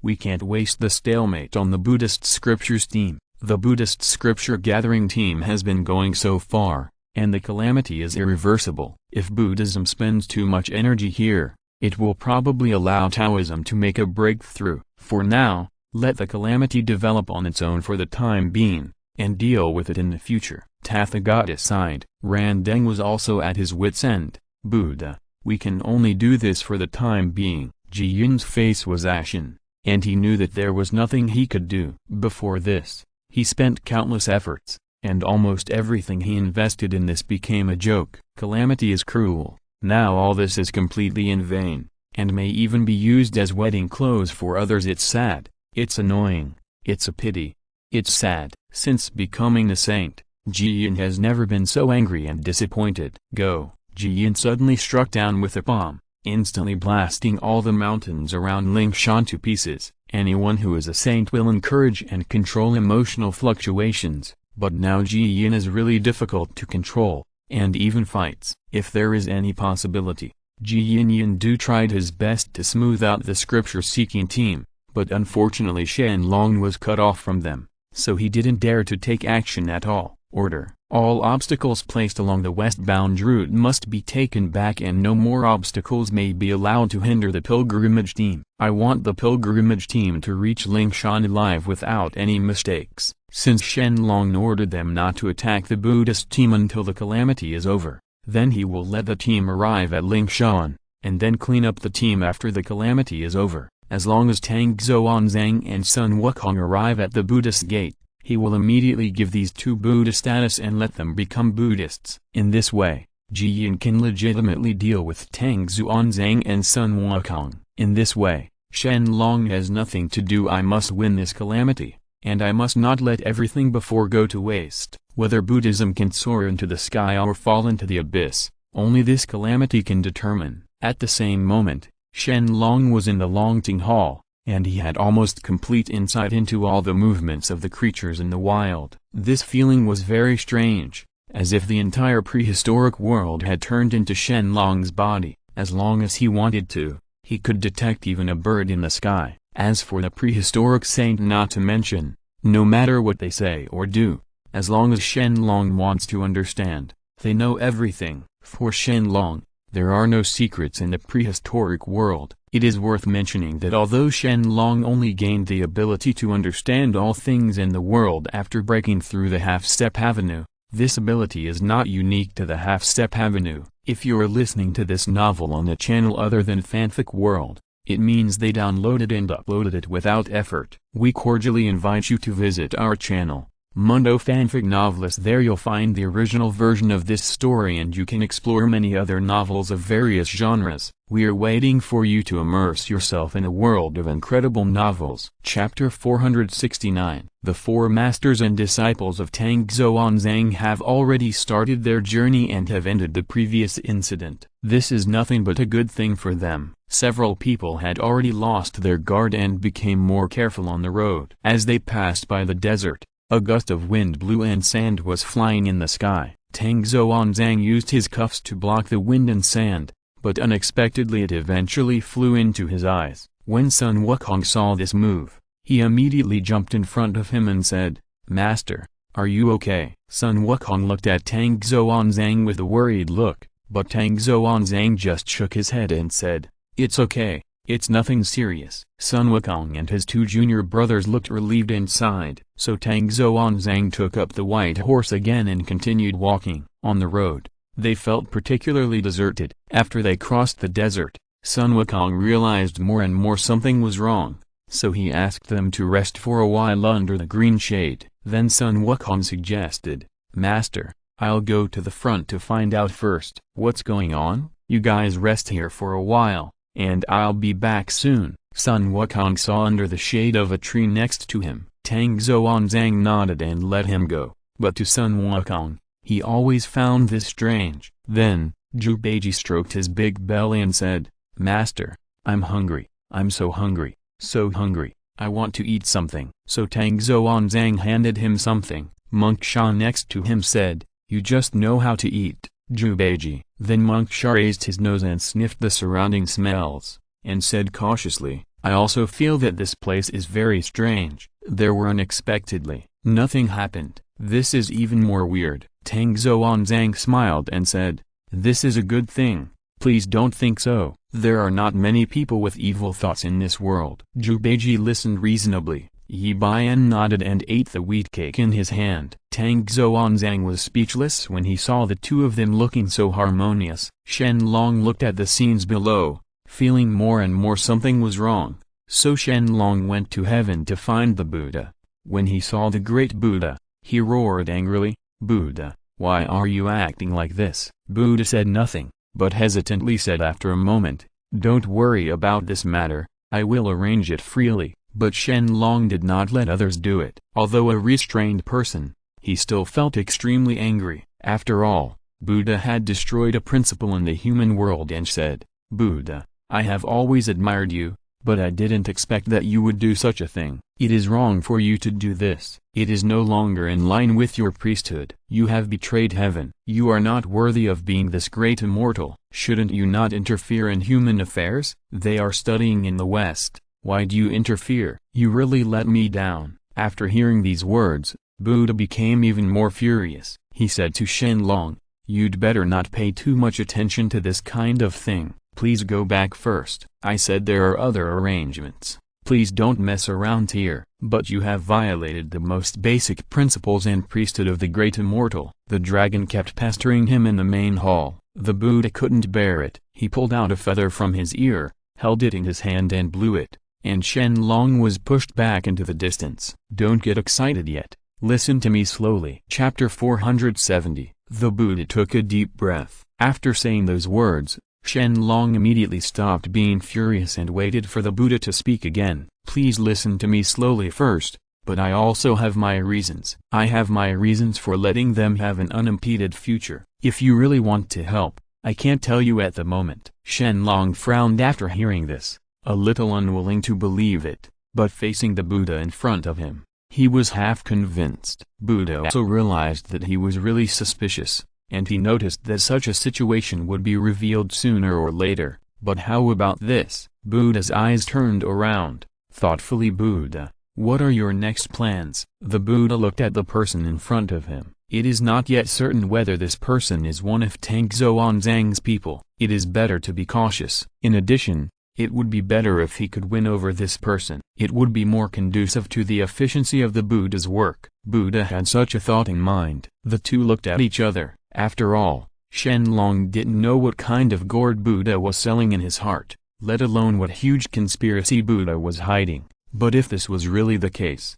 we can't waste the stalemate on the Buddhist scriptures team. The Buddhist scripture gathering team has been going so far, and the calamity is irreversible. If Buddhism spends too much energy here, it will probably allow Taoism to make a breakthrough. For now, let the calamity develop on its own for the time being, and deal with it in the future." Tathagata sighed. Randang was also at his wit's end. "Buddha, we can only do this for the time being." Ji Yin's face was ashen, and he knew that there was nothing he could do. Before this, he spent countless efforts, and almost everything he invested in this became a joke. Calamity is cruel. Now all this is completely in vain, and may even be used as wedding clothes for others. It's sad, it's annoying, it's a pity. It's sad. Since becoming a saint, Jiyan has never been so angry and disappointed. Go! Jiyan suddenly struck down with a palm, instantly blasting all the mountains around Lingshan to pieces. Anyone who is a saint will encourage and control emotional fluctuations, but now Jiyan is really difficult to control, and even fights. If there is any possibility, Jiyan tried his best to smooth out the scripture-seeking team, but unfortunately Shen Long was cut off from them, so he didn't dare to take action at all. Order: all obstacles placed along the westbound route must be taken back and no more obstacles may be allowed to hinder the pilgrimage team. I want the pilgrimage team to reach Lingshan alive without any mistakes. Since Shen Long ordered them not to attack the Buddhist team until the calamity is over, then he will let the team arrive at Lingshan, and then clean up the team after the calamity is over. As long as Tang Xuanzang and Sun Wukong arrive at the Buddhist gate, he will immediately give these two Buddha status and let them become Buddhists. In this way, Jiyan can legitimately deal with Tang Xuanzang and Sun Wukong. In this way, Shen Long has nothing to do. I must win this calamity, and I must not let everything before go to waste. Whether Buddhism can soar into the sky or fall into the abyss, only this calamity can determine. At the same moment, Shen Long was in the Longting Hall, and he had almost complete insight into all the movements of the creatures in the wild. This feeling was very strange, as if the entire prehistoric world had turned into Shen Long's body. As long as he wanted to, he could detect even a bird in the sky. As for the prehistoric saint, not to mention, no matter what they say or do, as long as Shen Long wants to understand, they know everything. For Shen Long, there are no secrets in the prehistoric world. It is worth mentioning that although Shen Long only gained the ability to understand all things in the world after breaking through the half-step avenue, this ability is not unique to the half-step avenue. If you are listening to this novel on a channel other than Fanfic World, it means they downloaded and uploaded it without effort. We cordially invite you to visit our channel, Mundo Fanfic Novelist. There you'll find the original version of this story and you can explore many other novels of various genres. We are waiting for you to immerse yourself in a world of incredible novels. Chapter 469. The four masters and disciples of Tang Xuanzang have already started their journey and have ended the previous incident. This is nothing but a good thing for them. Several people had already lost their guard and became more careful on the road. As they passed by the desert, a gust of wind blew and sand was flying in the sky. Tang Xuanzang used his cuffs to block the wind and sand, but unexpectedly it eventually flew into his eyes. When Sun Wukong saw this move, he immediately jumped in front of him and said, "Master, are you okay?" Sun Wukong looked at Tang Xuanzang with a worried look, but Tang Xuanzang just shook his head and said, "It's okay. It's nothing serious." Sun Wukong and his two junior brothers looked relieved and sighed. So Tang Xuanzang took up the white horse again and continued walking. On the road, they felt particularly deserted. After they crossed the desert, Sun Wukong realized more and more something was wrong, so he asked them to rest for a while under the green shade. Then Sun Wukong suggested, "Master, I'll go to the front to find out first." "What's going on? You guys rest here for a while, and I'll be back soon." Sun Wukong saw under the shade of a tree next to him. Tang Xuanzang nodded and let him go, but to Sun Wukong, he always found this strange. Then, Zhu Beiji stroked his big belly and said, "Master, I'm hungry. I'm so hungry, so hungry. I want to eat something." So Tang Xuanzang handed him something. Monk Sha next to him said, "You just know how to eat, Zhu Beiji." Then Monk Sha raised his nose and sniffed the surrounding smells, and said cautiously, "I also feel that this place is very strange." There were unexpectedly, nothing happened. "This is even more weird." Tang Xuanzang smiled and said, "This is a good thing. Please don't think so. There are not many people with evil thoughts in this world." Zhu Beiji listened reasonably. Yi Bian nodded and ate the wheat cake in his hand. Tang Xuanzang was speechless when he saw the two of them looking so harmonious. Shen Long looked at the scenes below, feeling more and more something was wrong. So Shen Long went to heaven to find the Buddha. When he saw the great Buddha, he roared angrily, "Buddha, why are you acting like this?" Buddha said nothing, but hesitantly said after a moment, "Don't worry about this matter, I will arrange it freely." But Shen Long did not let others do it. Although a restrained person, he still felt extremely angry. After all, Buddha had destroyed a principle in the human world and said, "Buddha, I have always admired you, but I didn't expect that you would do such a thing. It is wrong for you to do this. It is no longer in line with your priesthood. You have betrayed heaven. You are not worthy of being this great immortal. Shouldn't you not interfere in human affairs? They are studying in the West. Why do you interfere? You really let me down." After hearing these words, Buddha became even more furious. He said to Shen Long, "You'd better not pay too much attention to this kind of thing. Please go back first. I said there are other arrangements. Please don't mess around here." "But you have violated the most basic principles and priesthood of the great immortal." The dragon kept pestering him in the main hall. The Buddha couldn't bear it. He pulled out a feather from his ear, held it in his hand and blew it, and Shen Long was pushed back into the distance. "Don't get excited yet. Listen to me slowly." Chapter 470. The Buddha took a deep breath. After saying those words, Shen Long immediately stopped being furious and waited for the Buddha to speak again. "Please listen to me slowly first, but I also have my reasons. I have my reasons for letting them have an unimpeded future. If you really want to help, I can't tell you at the moment." Shen Long frowned after hearing this, a little unwilling to believe it, but facing the Buddha in front of him, he was half convinced. Buddha also realized that he was really suspicious, and he noticed that such a situation would be revealed sooner or later. "But how about this?" Buddha's eyes turned around, thoughtfully. "Buddha, what are your next plans?" The Buddha looked at the person in front of him. "It is not yet certain whether this person is one of Tang Xuanzang's people. It is better to be cautious. In addition, it would be better if he could win over this person. It would be more conducive to the efficiency of the Buddha's work." Buddha had such a thought in mind. The two looked at each other. After all, Shen Long didn't know what kind of gourd Buddha was selling in his heart, let alone what huge conspiracy Buddha was hiding. But if this was really the case,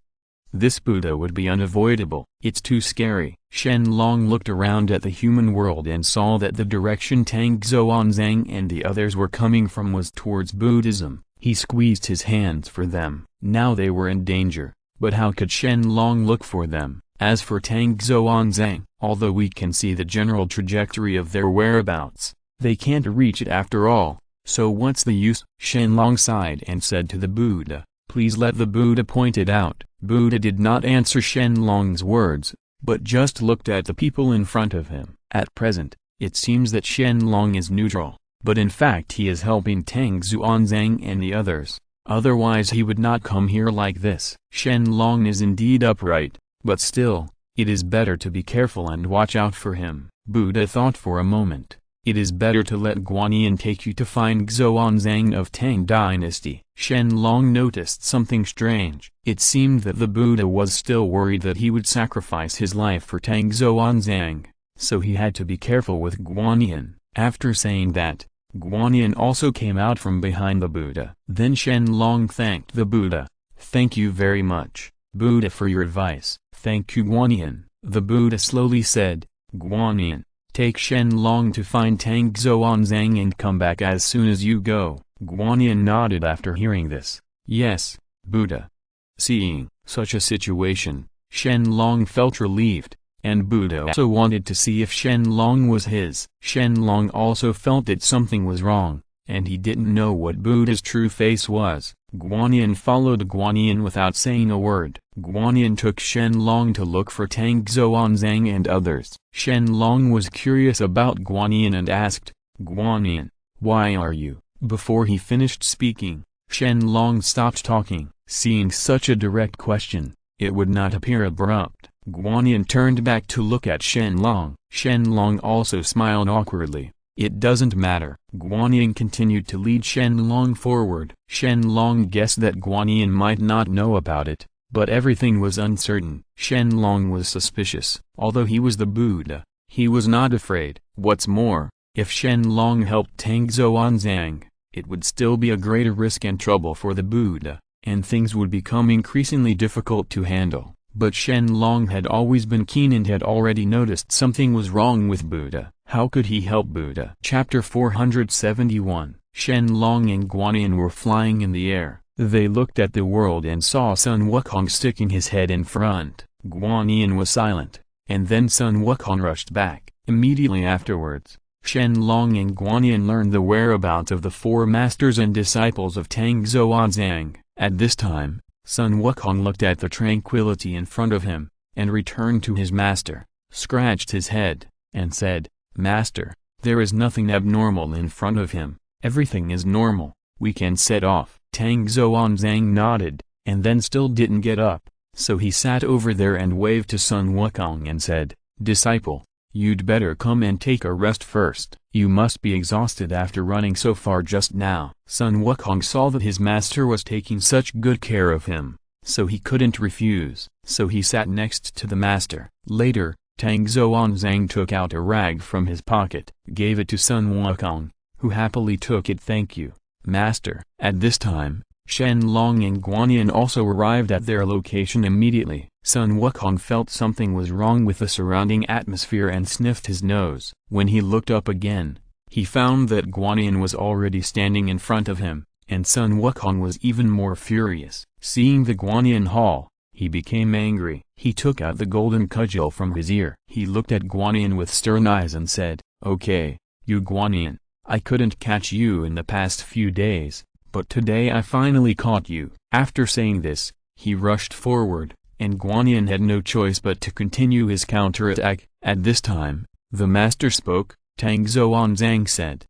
this Buddha would be unavoidable. "It's too scary." Shen Long looked around at the human world and saw that the direction Tang Xuanzang and the others were coming from was towards Buddhism. He squeezed his hands for them. Now they were in danger, but how could Shen Long look for them? As for Tang Xuanzang, although we can see the general trajectory of their whereabouts, they can't reach it after all, so what's the use? Shen Long sighed and said to the Buddha, "Please let the Buddha point it out." Buddha did not answer Shen Long's words, but just looked at the people in front of him. At present, it seems that Shen Long is neutral, but in fact he is helping Tang Xuanzang and the others. Otherwise he would not come here like this. Shen Long is indeed upright, but still, it is better to be careful and watch out for him. Buddha thought for a moment. "It is better to let Guanyin take you to find Xuanzang of Tang Dynasty." Shen Long noticed something strange. It seemed that the Buddha was still worried that he would sacrifice his life for Tang Xuanzang, so he had to be careful with Guanyin. After saying that, Guanyin also came out from behind the Buddha. Then Shen Long thanked the Buddha. "Thank you very much, Buddha, for your advice." "Thank you, Guanyin," the Buddha slowly said. "Guanyin, take Shen Long to find Tang Xuanzang and come back as soon as you go." Guanyin nodded after hearing this. "Yes, Buddha." Seeing such a situation, Shen Long felt relieved, and Buddha also wanted to see if Shen Long was his. Shen Long also felt that something was wrong, and he didn't know what Buddha's true face was. Guanyin followed Guanyin without saying a word. Guanyin took Shen Long to look for Tang Xuanzang and others. Shen Long was curious about Guanyin and asked, "Guanyin, why are you?" Before he finished speaking, Shen Long stopped talking. Seeing such a direct question, it would not appear abrupt. Guanyin turned back to look at Shen Long. Shen Long also smiled awkwardly. "It doesn't matter." Guanyin continued to lead Shen Long forward. Shen Long guessed that Guanyin might not know about it, but everything was uncertain. Shen Long was suspicious. Although he was the Buddha, he was not afraid. What's more, if Shen Long helped Tang Xuanzang, it would still be a greater risk and trouble for the Buddha, and things would become increasingly difficult to handle. But Shen Long had always been keen and had already noticed something was wrong with Buddha. How could he help Buddha? Chapter 471. Shen Long and Guanyin were flying in the air. They looked at the world and saw Sun Wukong sticking his head in front. Guanyin was silent, and then Sun Wukong rushed back. Immediately afterwards, Shen Long and Guanyin learned the whereabouts of the 4 masters and disciples of Tang Xuanzang. At this time, Sun Wukong looked at the tranquility in front of him, and returned to his master, scratched his head, and said, "Master, there is nothing abnormal in front of him, everything is normal, we can set off." Tang Xuanzang nodded, and then still didn't get up, so he sat over there and waved to Sun Wukong and said, "Disciple, you'd better come and take a rest first. You must be exhausted after running so far just now." Sun Wukong saw that his master was taking such good care of him, so he couldn't refuse, so he sat next to the master. Later, Tang Xuanzang took out a rag from his pocket, gave it to Sun Wukong, who happily took it. "Thank you, Master." At this time, Shen Long and Guanyin also arrived at their location immediately. Sun Wukong felt something was wrong with the surrounding atmosphere and sniffed his nose. When he looked up again, he found that Guanyin was already standing in front of him, and Sun Wukong was even more furious. Seeing the Guanyin haul, he became angry. He took out the golden cudgel from his ear. He looked at Guanyin with stern eyes and said, "Okay, you Guanyin, I couldn't catch you in the past few days, but today I finally caught you." After saying this, he rushed forward, and Guanyin had no choice but to continue his counterattack. At this time, the master spoke. Tang Xuanzang said,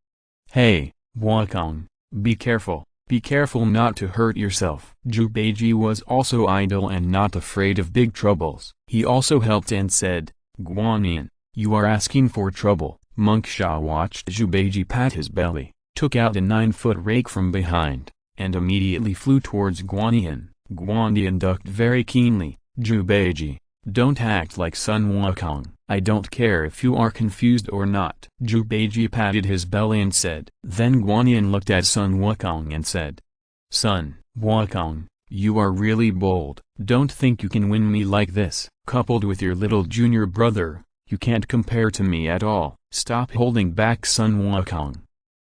"Hey, Wukong, be careful not to hurt yourself." Zhu Beiji was also idle and not afraid of big troubles. He also helped and said, "Guanyin, you are asking for trouble." Monk Sha watched Zhu Beiji pat his belly, took out a 9-foot rake from behind, and immediately flew towards Guanyin. Guanyin ducked very keenly. "Zhu Beiji, don't act like Sun Wukong. I don't care if you are confused or not." Zhu Beiji patted his belly and said. Then Guanyin looked at Sun Wukong and said, "Sun Wukong, you are really bold. Don't think you can win me like this. Coupled with your little junior brother, you can't compare to me at all. Stop holding back, Sun Wukong."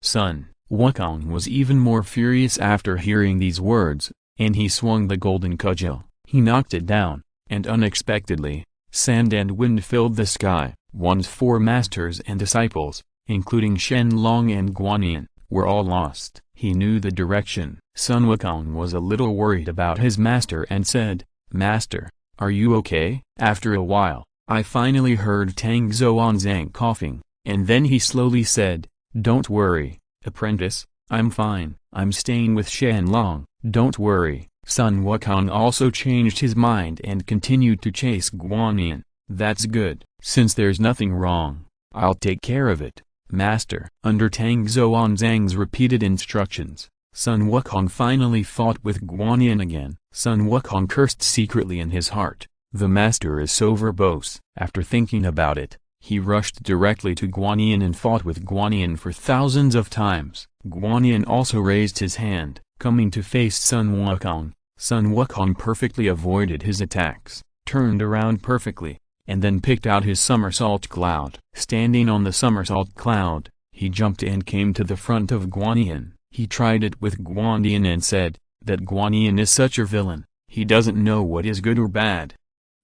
Sun Wukong was even more furious after hearing these words, and he swung the golden cudgel. He knocked it down, and unexpectedly, sand and wind filled the sky. One's 4 masters and disciples, including Shen Long and Guanyin, were all lost. He knew the direction. Sun Wukong was a little worried about his master and said, "Master, are you okay?" After a while, I finally heard Tang Xuanzang coughing, and then he slowly said, "Don't worry, apprentice, I'm fine. I'm staying with Shen Long. Don't worry." Sun Wukong also changed his mind and continued to chase Guanyin. "That's good. Since there's nothing wrong, I'll take care of it, Master." Under Tang Xuanzang's repeated instructions, Sun Wukong finally fought with Guanyin again. Sun Wukong cursed secretly in his heart, "The master is so verbose." After thinking about it, he rushed directly to Guanyin and fought with Guanyin for thousands of times. Guanyin also raised his hand, coming to face Sun Wukong. Sun Wukong perfectly avoided his attacks, turned around perfectly, and then picked out his somersault cloud. Standing on the somersault cloud, he jumped and came to the front of Guanyin. He tried it with Guanyin and said, that Guanyin is such a villain, he doesn't know what is good or bad.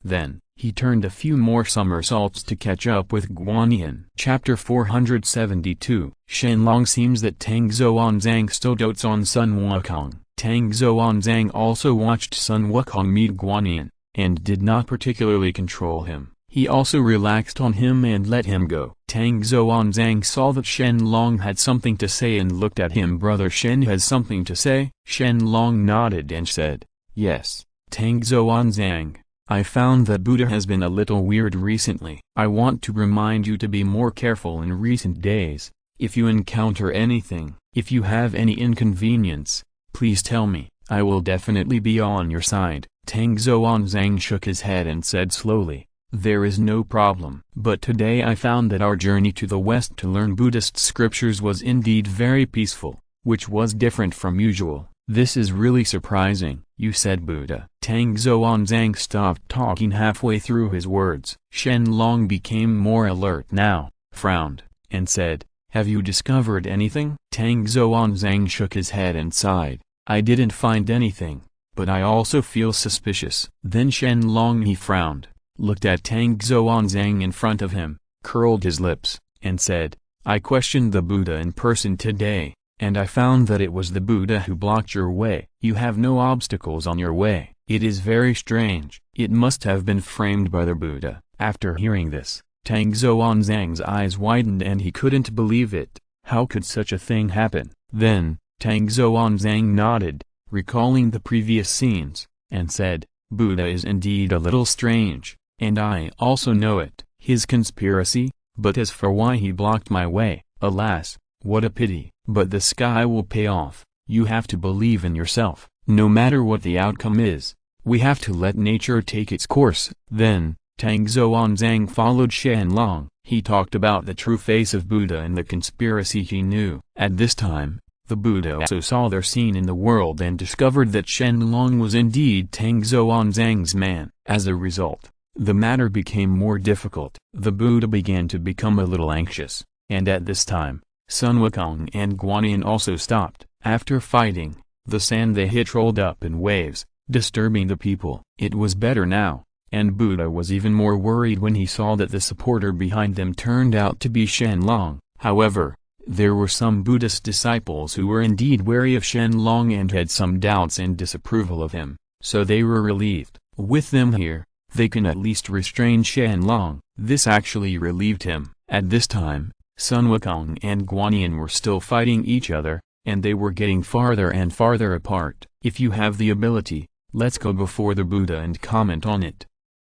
Then, he turned a few more somersaults to catch up with Guanyin. Chapter 472. Shen Long. Seems that Tang Xuanzang still dotes on Sun Wukong. Tang Xuanzang also watched Sun Wukong meet Guanyin, and did not particularly control him. He also relaxed on him and let him go. Tang Xuanzang saw that Shen Long had something to say and looked at him. "Brother Shen has something to say?" Shen Long nodded and said, "Yes, Tang Xuanzang. I found that Buddha has been a little weird recently. I want to remind you to be more careful in recent days. If you encounter anything, if you have any inconvenience, please tell me. I will definitely be on your side." Tang Xuanzang shook his head and said slowly, "There is no problem. But today I found that our journey to the west to learn Buddhist scriptures was indeed very peaceful, which was different from usual. This is really surprising." "You said Buddha." Tang Xuanzang stopped talking halfway through his words. Shen Long became more alert now, frowned, and said, "Have you discovered anything?" Tang Xuanzang shook his head and sighed. I didn't find anything, but I also feel suspicious. Then Shen Long he frowned, looked at Tang Xuanzang in front of him, curled his lips, and said, I questioned the Buddha in person today, and I found that it was the Buddha who blocked your way. You have no obstacles on your way. It is very strange. It must have been framed by the Buddha. After hearing this, Tang Xuanzang's eyes widened and he couldn't believe it. How could such a thing happen? Then, Tang Xuanzang nodded, recalling the previous scenes, and said, Buddha is indeed a little strange, and I also know it. His conspiracy? But as for why he blocked my way, alas, what a pity. But the sky will pay off. You have to believe in yourself, no matter what the outcome is. We have to let nature take its course. Then, Tang Xuanzang followed Shen Long. He talked about the true face of Buddha and the conspiracy he knew. At this time, the Buddha also saw their scene in the world and discovered that Shen Long was indeed Tang Xuanzang's man. As a result, the matter became more difficult. The Buddha began to become a little anxious, and at this time, Sun Wukong and Guanyin also stopped. After fighting, the sand they hit rolled up in waves, disturbing the people. It was better now, and Buddha was even more worried when he saw that the supporter behind them turned out to be Shen Long. However, there were some Buddhist disciples who were indeed wary of Shen Long and had some doubts and disapproval of him, so they were relieved. With them here, they can at least restrain Shen Long. This actually relieved him. At this time, Sun Wukong and Guanyin were still fighting each other, and they were getting farther and farther apart. If you have the ability, let's go before the Buddha and comment on it.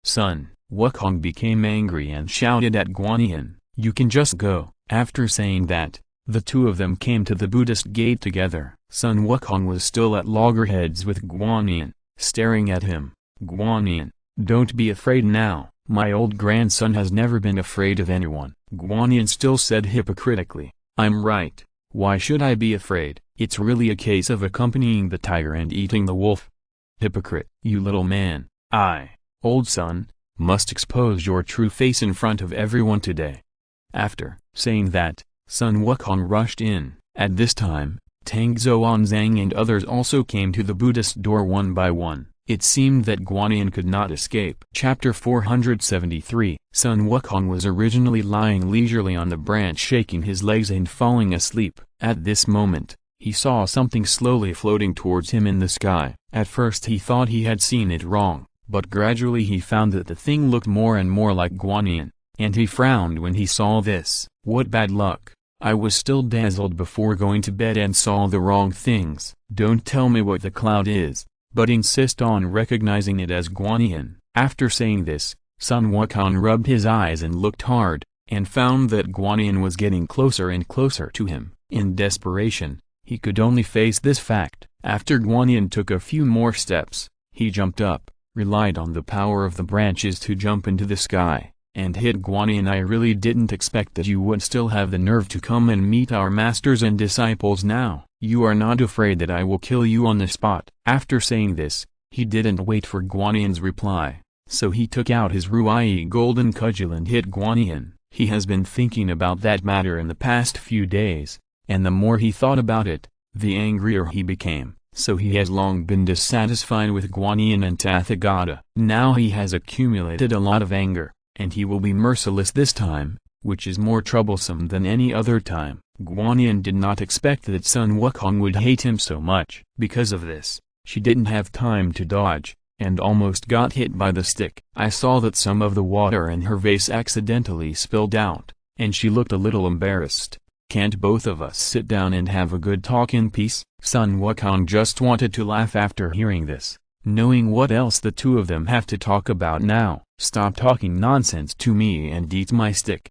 Sun Wukong became angry and shouted at Guanyin, you can just go. After saying that, the two of them came to the Buddhist gate together. Sun Wukong was still at loggerheads with Guanyin, staring at him. Guanyin, don't be afraid now. My old grandson has never been afraid of anyone. Guanyin still said hypocritically, I'm right. Why should I be afraid? It's really a case of accompanying the tiger and eating the wolf. Hypocrite. You little man, I, old son, must expose your true face in front of everyone today. After saying that, Sun Wukong rushed in. At this time, Tang Xuanzang and others also came to the Buddhist door one by one. It seemed that Guanyin could not escape. Chapter 473. Sun Wukong was originally lying leisurely on the branch, shaking his legs and falling asleep. At this moment, he saw something slowly floating towards him in the sky. At first he thought he had seen it wrong, but gradually he found that the thing looked more and more like Guanyin, and he frowned when he saw this. What bad luck! I was still dazzled before going to bed and saw the wrong things. Don't tell me what the cloud is, but insist on recognizing it as Guanyin. After saying this, Sun Wukong rubbed his eyes and looked hard, and found that Guanyin was getting closer and closer to him. In desperation, he could only face this fact. After Guanyin took a few more steps, he jumped up, relied on the power of the branches to jump into the sky, and hit Guanyin. I really didn't expect that you would still have the nerve to come and meet our masters and disciples now. You are not afraid that I will kill you on the spot. After saying this, he didn't wait for Guanyin's reply, so he took out his Ruyi golden cudgel and hit Guanyin. He has been thinking about that matter in the past few days, and the more he thought about it, the angrier he became. So he has long been dissatisfied with Guanyin and Tathagata. Now he has accumulated a lot of anger, and he will be merciless this time, which is more troublesome than any other time. Guanyin did not expect that Sun Wukong would hate him so much. Because of this, she didn't have time to dodge, and almost got hit by the stick. I saw that some of the water in her vase accidentally spilled out, and she looked a little embarrassed. Can't both of us sit down and have a good talk in peace? Sun Wukong just wanted to laugh after hearing this, knowing what else the two of them have to talk about now. Stop talking nonsense to me and eat my stick.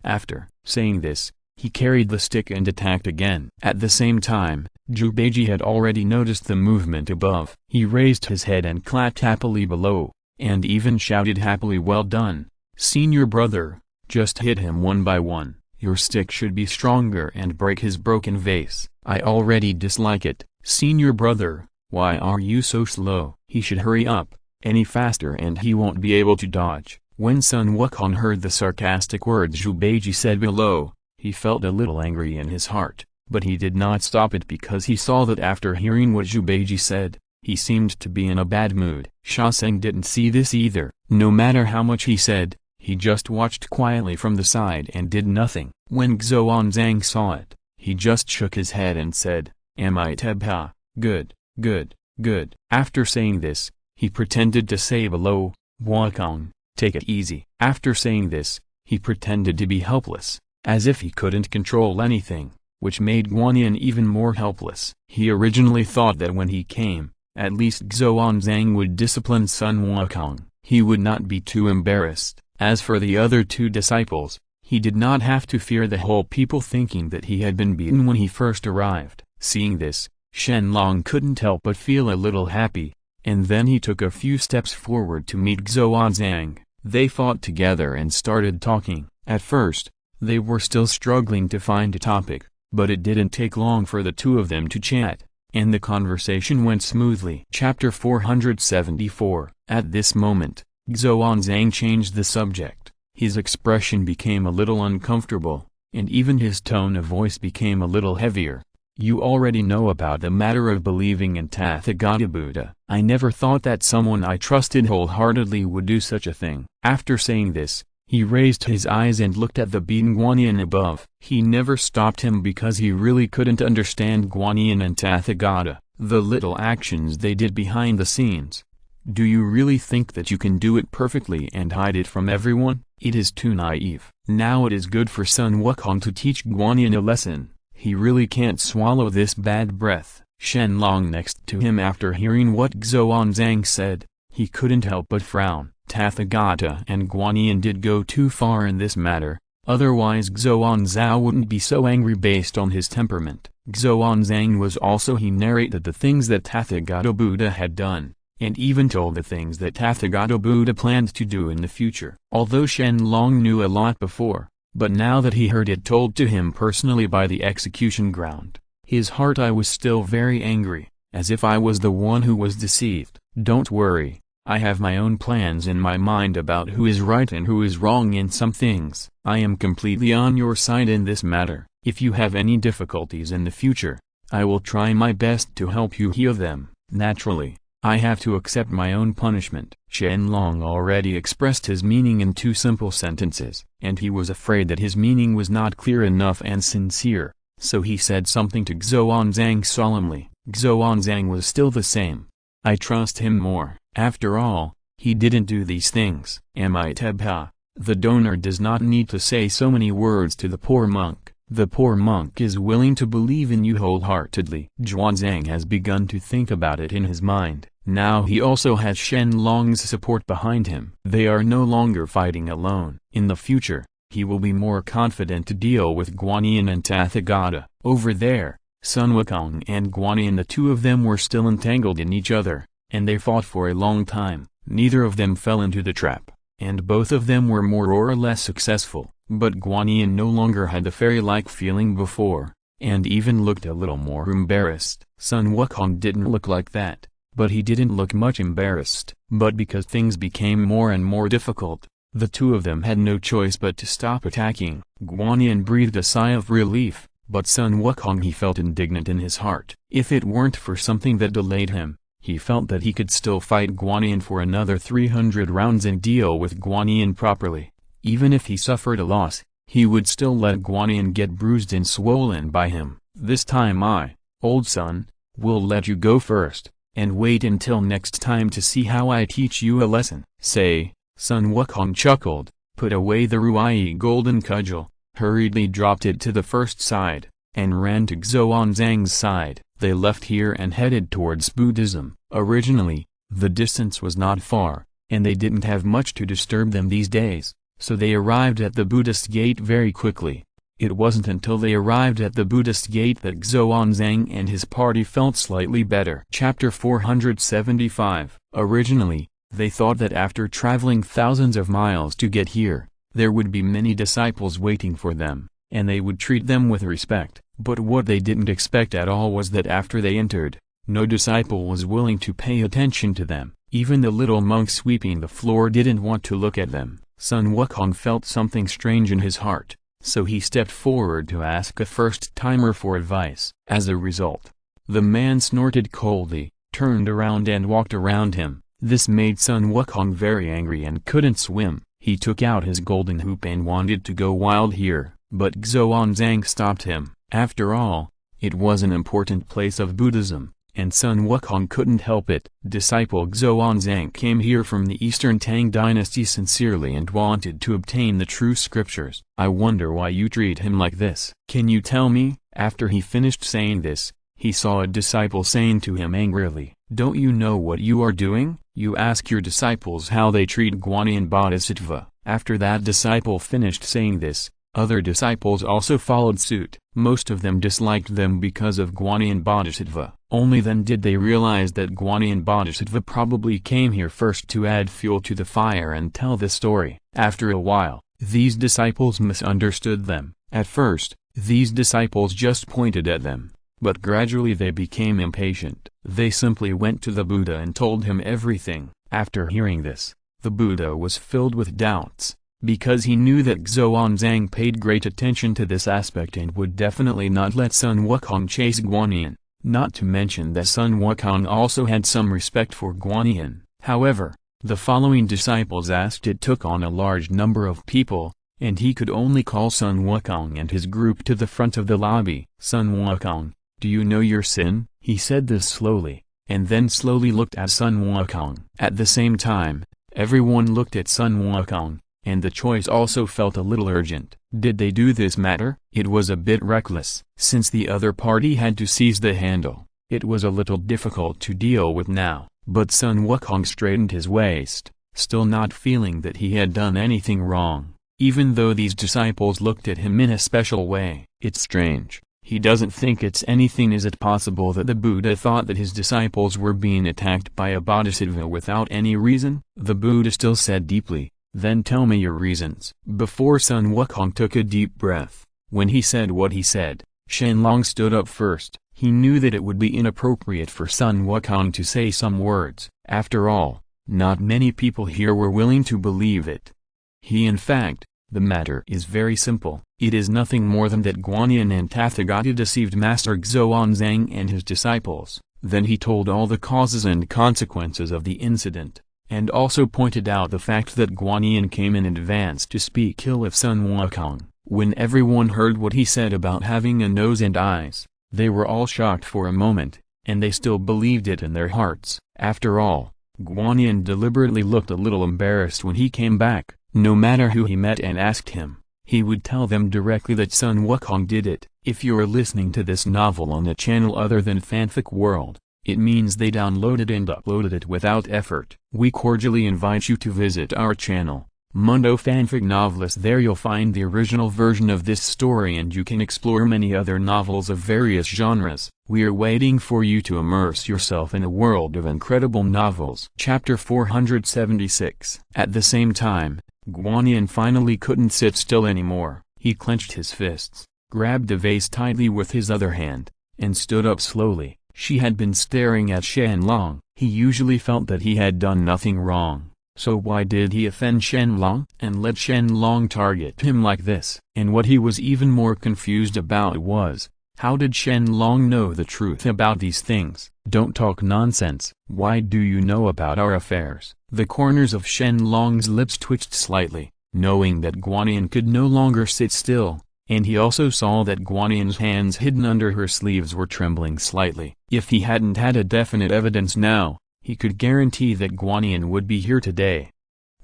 After saying this, he carried the stick and attacked again. At the same time, Zhubeiji had already noticed the movement above. He raised his head and clapped happily below, and even shouted happily, well done, senior brother, just hit him one by one. Your stick should be stronger and break his broken vase. I already dislike it. Senior brother, why are you so slow? He should hurry up, any faster and he won't be able to dodge. When Sun Wukong heard the sarcastic words Zhubeiji said below, he felt a little angry in his heart, but he did not stop it because he saw that after hearing what Zhubeiji said, he seemed to be in a bad mood. Shaseng didn't see this either. No matter how much he said, he just watched quietly from the side and did nothing. When Xuanzang saw it, he just shook his head and said, "Amitabha, good, good, good." After saying this, he pretended to say below, "Wakong, take it easy." After saying this, he pretended to be helpless, as if he couldn't control anything, which made Guanyin even more helpless. He originally thought that when he came, at least Xuanzang would discipline Sun Wukong. He would not be too embarrassed. As for the other two disciples, he did not have to fear the whole people thinking that he had been beaten when he first arrived. Seeing this, Shen Long couldn't help but feel a little happy, and then he took a few steps forward to meet Xuanzang. They fought together and started talking. At first, they were still struggling to find a topic, but it didn't take long for the two of them to chat, and the conversation went smoothly. Chapter 474. At this moment, Xuanzang changed the subject. His expression became a little uncomfortable, and even his tone of voice became a little heavier. "You already know about the matter of believing in Tathagata Buddha. I never thought that someone I trusted wholeheartedly would do such a thing." After saying this, he raised his eyes and looked at the beaten Guanyin above. He never stopped him because he really couldn't understand Guanyin and Tathagata, the little actions they did behind the scenes. "Do you really think that you can do it perfectly and hide it from everyone? It is too naive." Now it is good for Sun Wukong to teach Guanyin a lesson. He really can't swallow this bad breath. Shen Long next to him, after hearing what Xuanzang said, he couldn't help but frown. Tathagata and Guanyin did go too far in this matter, otherwise Xuanzang wouldn't be so angry based on his temperament. Xuanzang was also he narrated the things that Tathagata Buddha had done, and even told the things that Tathagata Buddha planned to do in the future. Although Shen Long knew a lot before, but now that he heard it told to him personally by the execution ground, his heart was still very angry, as if I was the one who was deceived. "Don't worry, I have my own plans in my mind about who is right and who is wrong in some things. I am completely on your side in this matter. If you have any difficulties in the future, I will try my best to help you heal them. Naturally, I have to accept my own punishment." Shen Long already expressed his meaning in 2 simple sentences, and he was afraid that his meaning was not clear enough and sincere, so he said something to Xuanzang solemnly. Xuanzang was still the same. "I trust him more. After all, he didn't do these things." Amitabha, the donor does not need to say so many words to the poor monk. The poor monk is willing to believe in you wholeheartedly. Xuanzang has begun to think about it in his mind. Now he also has Shen Long's support behind him. They are no longer fighting alone. In the future, he will be more confident to deal with Guanyin and Tathagata. Over there, Sun Wukong and Guanyin, the two of them were still entangled in each other, and they fought for a long time. Neither of them fell into the trap, and both of them were more or less successful. But Guanyin no longer had the fairy-like feeling before, and even looked a little more embarrassed. Sun Wukong didn't look like that, but he didn't look much embarrassed. But because things became more and more difficult, the two of them had no choice but to stop attacking. Guanyin breathed a sigh of relief, but Sun Wukong, he felt indignant in his heart. If it weren't for something that delayed him, he felt that he could still fight Guanyin for another 300 rounds and deal with Guanyin properly. Even if he suffered a loss, he would still let Guanyin get bruised and swollen by him. "This time I, old son, will let you go first, and wait until next time to see how I teach you a lesson." "Say," Sun Wukong chuckled, put away the Ruai golden cudgel, hurriedly dropped it to the first side, and ran to Xuanzang's side. They left here and headed towards Buddhism. Originally, the distance was not far, and they didn't have much to disturb them these days, so they arrived at the Buddhist gate very quickly. It wasn't until they arrived at the Buddhist gate that Xuanzang and his party felt slightly better. Chapter 475. Originally, they thought that after traveling thousands of miles to get here, there would be many disciples waiting for them, and they would treat them with respect. But what they didn't expect at all was that after they entered, no disciple was willing to pay attention to them. Even the little monk sweeping the floor didn't want to look at them. Sun Wukong felt something strange in his heart. so he stepped forward to ask a first-timer for advice. As a result, the man snorted coldly, turned around and walked around him. This made Sun Wukong very angry and couldn't swim. He took out his golden hoop and wanted to go wild here, but Xuanzang stopped him. After all, it was an important place of Buddhism, and Sun Wukong couldn't help it. Disciple Xuanzang came here from the Eastern Tang dynasty sincerely and wanted to obtain the true scriptures. I wonder why you treat him like this. Can you tell me? After he finished saying this, he saw a disciple saying to him angrily, "Don't you know what you are doing? You ask your disciples how they treat Guanyin Bodhisattva." After that disciple finished saying this, other disciples also followed suit. Most of them disliked them because of Guanyin Bodhisattva. Only then did they realize that Guanyin Bodhisattva probably came here first to add fuel to the fire and tell the story. After a while, these disciples misunderstood them. At first, these disciples just pointed at them, but gradually they became impatient. They simply went to the Buddha and told him everything. After hearing this, the Buddha was filled with doubts, because he knew that Xuanzang paid great attention to this aspect and would definitely not let Sun Wukong chase Guanyin, not to mention that Sun Wukong also had some respect for Guanyin. However, the following disciples asked it took on a large number of people, and he could only call Sun Wukong and his group to the front of the lobby. "Sun Wukong, do you know your sin?" He said this slowly, and then slowly looked at Sun Wukong. At the same time, everyone looked at Sun Wukong, and the choice also felt a little urgent. Did they do this matter? It was a bit reckless. Since the other party had to seize the handle, it was a little difficult to deal with now. But Sun Wukong straightened his waist, still not feeling that he had done anything wrong, even though these disciples looked at him in a special way. It's strange. He doesn't think it's anything. Is it possible that the Buddha thought that his disciples were being attacked by a bodhisattva without any reason? The Buddha still said deeply, "Then tell me your reasons." Before Sun Wukong took a deep breath, when he said what he said, Shen Long stood up first. He knew that it would be inappropriate for Sun Wukong to say some words. After all, not many people here were willing to believe it. In fact, the matter is very simple. It is nothing more than that Guanyin and Tathagata deceived Master Xuanzang and his disciples. Then he told all the causes and consequences of the incident, and also pointed out the fact that Guanyin came in advance to speak ill of Sun Wukong. When everyone heard what he said about having a nose and eyes, they were all shocked for a moment, and they still believed it in their hearts. After all, Guanyin deliberately looked a little embarrassed when he came back. No matter who he met and asked him, he would tell them directly that Sun Wukong did it. If you're listening to this novel on a channel other than Fanfic World, it means they downloaded and uploaded it without effort. We cordially invite you to visit our channel, Mundo Fanfic Novelist. There you'll find the original version of this story and you can explore many other novels of various genres. We are waiting for you to immerse yourself in a world of incredible novels. Chapter 476. At the same time, Guanyin finally couldn't sit still anymore. He clenched his fists, grabbed the vase tightly with his other hand, and stood up slowly. She had been staring at Shen Long. He usually felt that he had done nothing wrong, so why did he offend Shen Long and let Shen Long target him like this? And what he was even more confused about was, how did Shen Long know the truth about these things? Don't talk nonsense. Why do you know about our affairs? The corners of Shen Long's lips twitched slightly, knowing that Guanyin could no longer sit still, and he also saw that Guanyin's hands hidden under her sleeves were trembling slightly. If he hadn't had a definite evidence now, he could guarantee that Guanyin would be here today.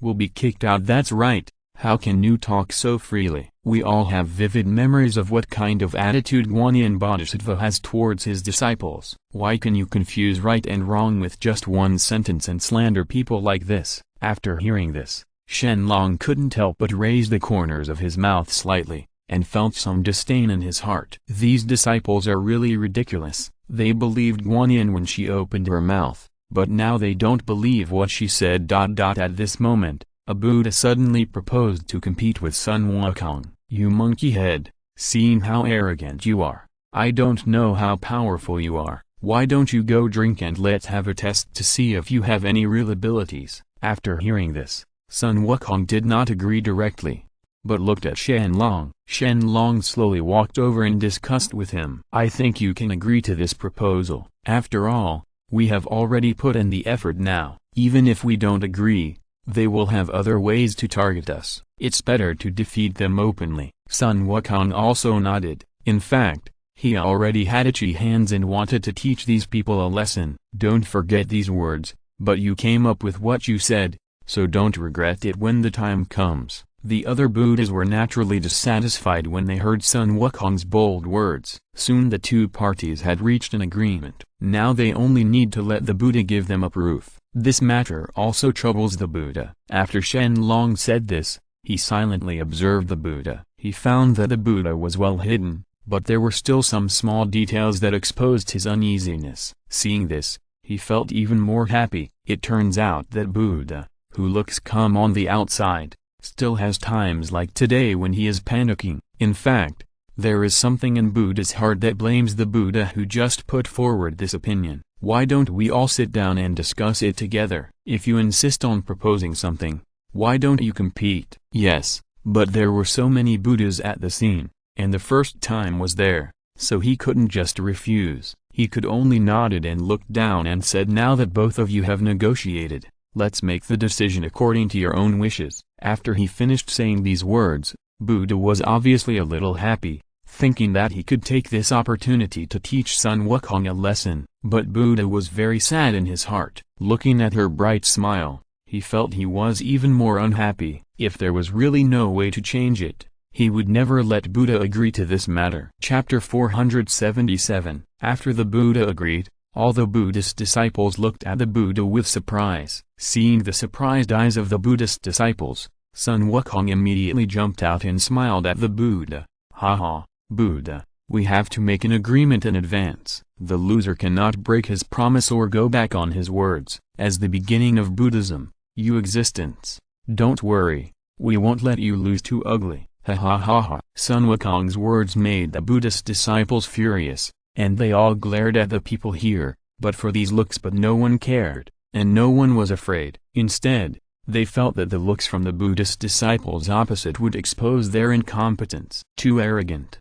"We'll be kicked out." "That's right. How can you talk so freely?" We all have vivid memories of what kind of attitude Guanyin Bodhisattva has towards his disciples. Why can you confuse right and wrong with just one sentence and slander people like this? After hearing this, Shen Long couldn't help but raise the corners of his mouth slightly, and felt some disdain in his heart. These disciples are really ridiculous. They believed Guanyin when she opened her mouth, but now they don't believe what she said. At this moment, a Buddha suddenly proposed to compete with Sun Wukong. "You monkey head, seeing how arrogant you are, I don't know how powerful you are. Why don't you go drink and let's have a test to see if you have any real abilities?" After hearing this, Sun Wukong did not agree directly. but looked at Shen Long. Shen Long slowly walked over and discussed with him. I think you can agree to this proposal. After all, we have already put in the effort now. Even if we don't agree, they will have other ways to target us. It's better to defeat them openly. Sun Wukong also nodded. In fact, he already had itchy hands and wanted to teach these people a lesson. Don't forget these words, but you came up with what you said, so don't regret it when the time comes. The other Buddhas were naturally dissatisfied when they heard Sun Wukong's bold words. Soon the two parties had reached an agreement. Now they only need to let the Buddha give them a proof. This matter also troubles the Buddha. After Shen Long said this, he silently observed the Buddha. He found that the Buddha was well hidden, but there were still some small details that exposed his uneasiness. Seeing this, he felt even more happy. It turns out that Buddha, who looks calm on the outside, still has times like today when he is panicking. In fact, there is something in Buddha's heart that blames the Buddha who just put forward this opinion. Why don't we all sit down and discuss it together? If you insist on proposing something, why don't you compete? Yes, but there were so many Buddhas at the scene, and the first time was there, so he couldn't just refuse. He could only nodded and looked down and said, now that both of you have negotiated, let's make the decision according to your own wishes. After he finished saying these words, Buddha was obviously a little happy, thinking that he could take this opportunity to teach Sun Wukong a lesson. But Buddha was very sad in his heart. Looking at her bright smile, he felt he was even more unhappy. If there was really no way to change it, he would never let Buddha agree to this matter. Chapter 477. After the Buddha agreed, all the Buddhist disciples looked at the Buddha with surprise. Seeing the surprised eyes of the Buddhist disciples, Sun Wukong immediately jumped out and smiled at the Buddha. Haha, Buddha, we have to make an agreement in advance. The loser cannot break his promise or go back on his words. As the beginning of Buddhism, you existence, don't worry, we won't let you lose too ugly. Ha ha ha ha. Sun Wukong's words made the Buddhist disciples furious, and they all glared at the people here, but for these looks, but no one cared, and no one was afraid. Instead, they felt that the looks from the Buddhist disciples opposite would expose their incompetence. Too arrogant.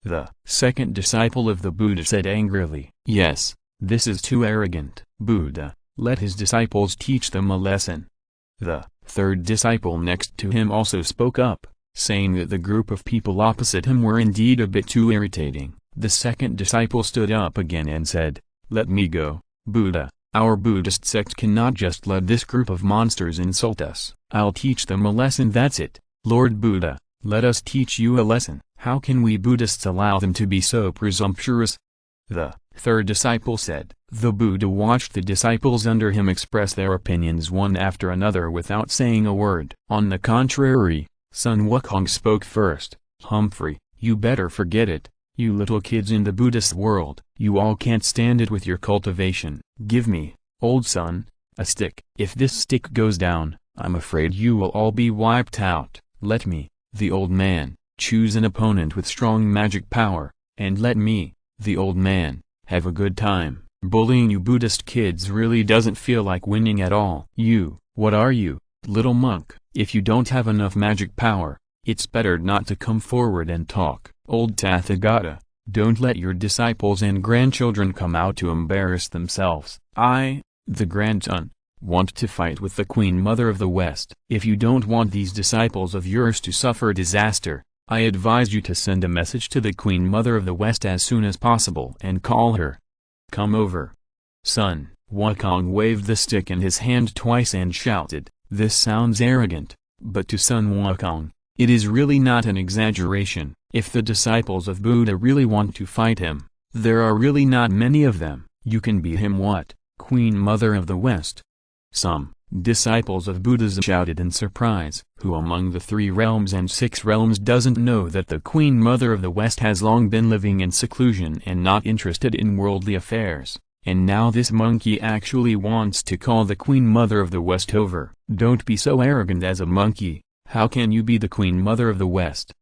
The second disciple of the Buddha said angrily. Yes, this is too arrogant. Buddha, let his disciples teach them a lesson. The third disciple next to him also spoke up, saying that the group of people opposite him were indeed a bit too irritating. The second disciple stood up again and said, let me go, Buddha. Our Buddhist sect cannot just let this group of monsters insult us. I'll teach them a lesson, that's it. Lord Buddha, let us teach you a lesson. How can we Buddhists allow them to be so presumptuous? The third disciple said. The Buddha watched the disciples under him express their opinions one after another without saying a word. On the contrary, Sun Wukong spoke first. Humphrey, you better forget it. You little kids in the Buddhist world, you all can't stand it with your cultivation. Give me, old son, a stick. If this stick goes down, I'm afraid you will all be wiped out. Let me, the old man, choose an opponent with strong magic power, and let me, the old man, have a good time. Bullying you Buddhist kids really doesn't feel like winning at all. You, what are you, little monk? If you don't have enough magic power, it's better not to come forward and talk. Old Tathagata, don't let your disciples and grandchildren come out to embarrass themselves. I, the grandson, want to fight with the Queen Mother of the West. If you don't want these disciples of yours to suffer disaster, I advise you to send a message to the Queen Mother of the West as soon as possible and call her. Come over. Sun Wukong waved the stick in his hand twice and shouted. This sounds arrogant, but to Sun Wukong, it is really not an exaggeration. If the disciples of Buddha really want to fight him, there are really not many of them. You can beat him what, Queen Mother of the West? Some disciples of Buddhism shouted in surprise. Who among the 3 realms and 6 realms doesn't know that the Queen Mother of the West has long been living in seclusion and not interested in worldly affairs, and now this monkey actually wants to call the Queen Mother of the West over? Don't be so arrogant as a monkey. How can you be the Queen Mother of the West?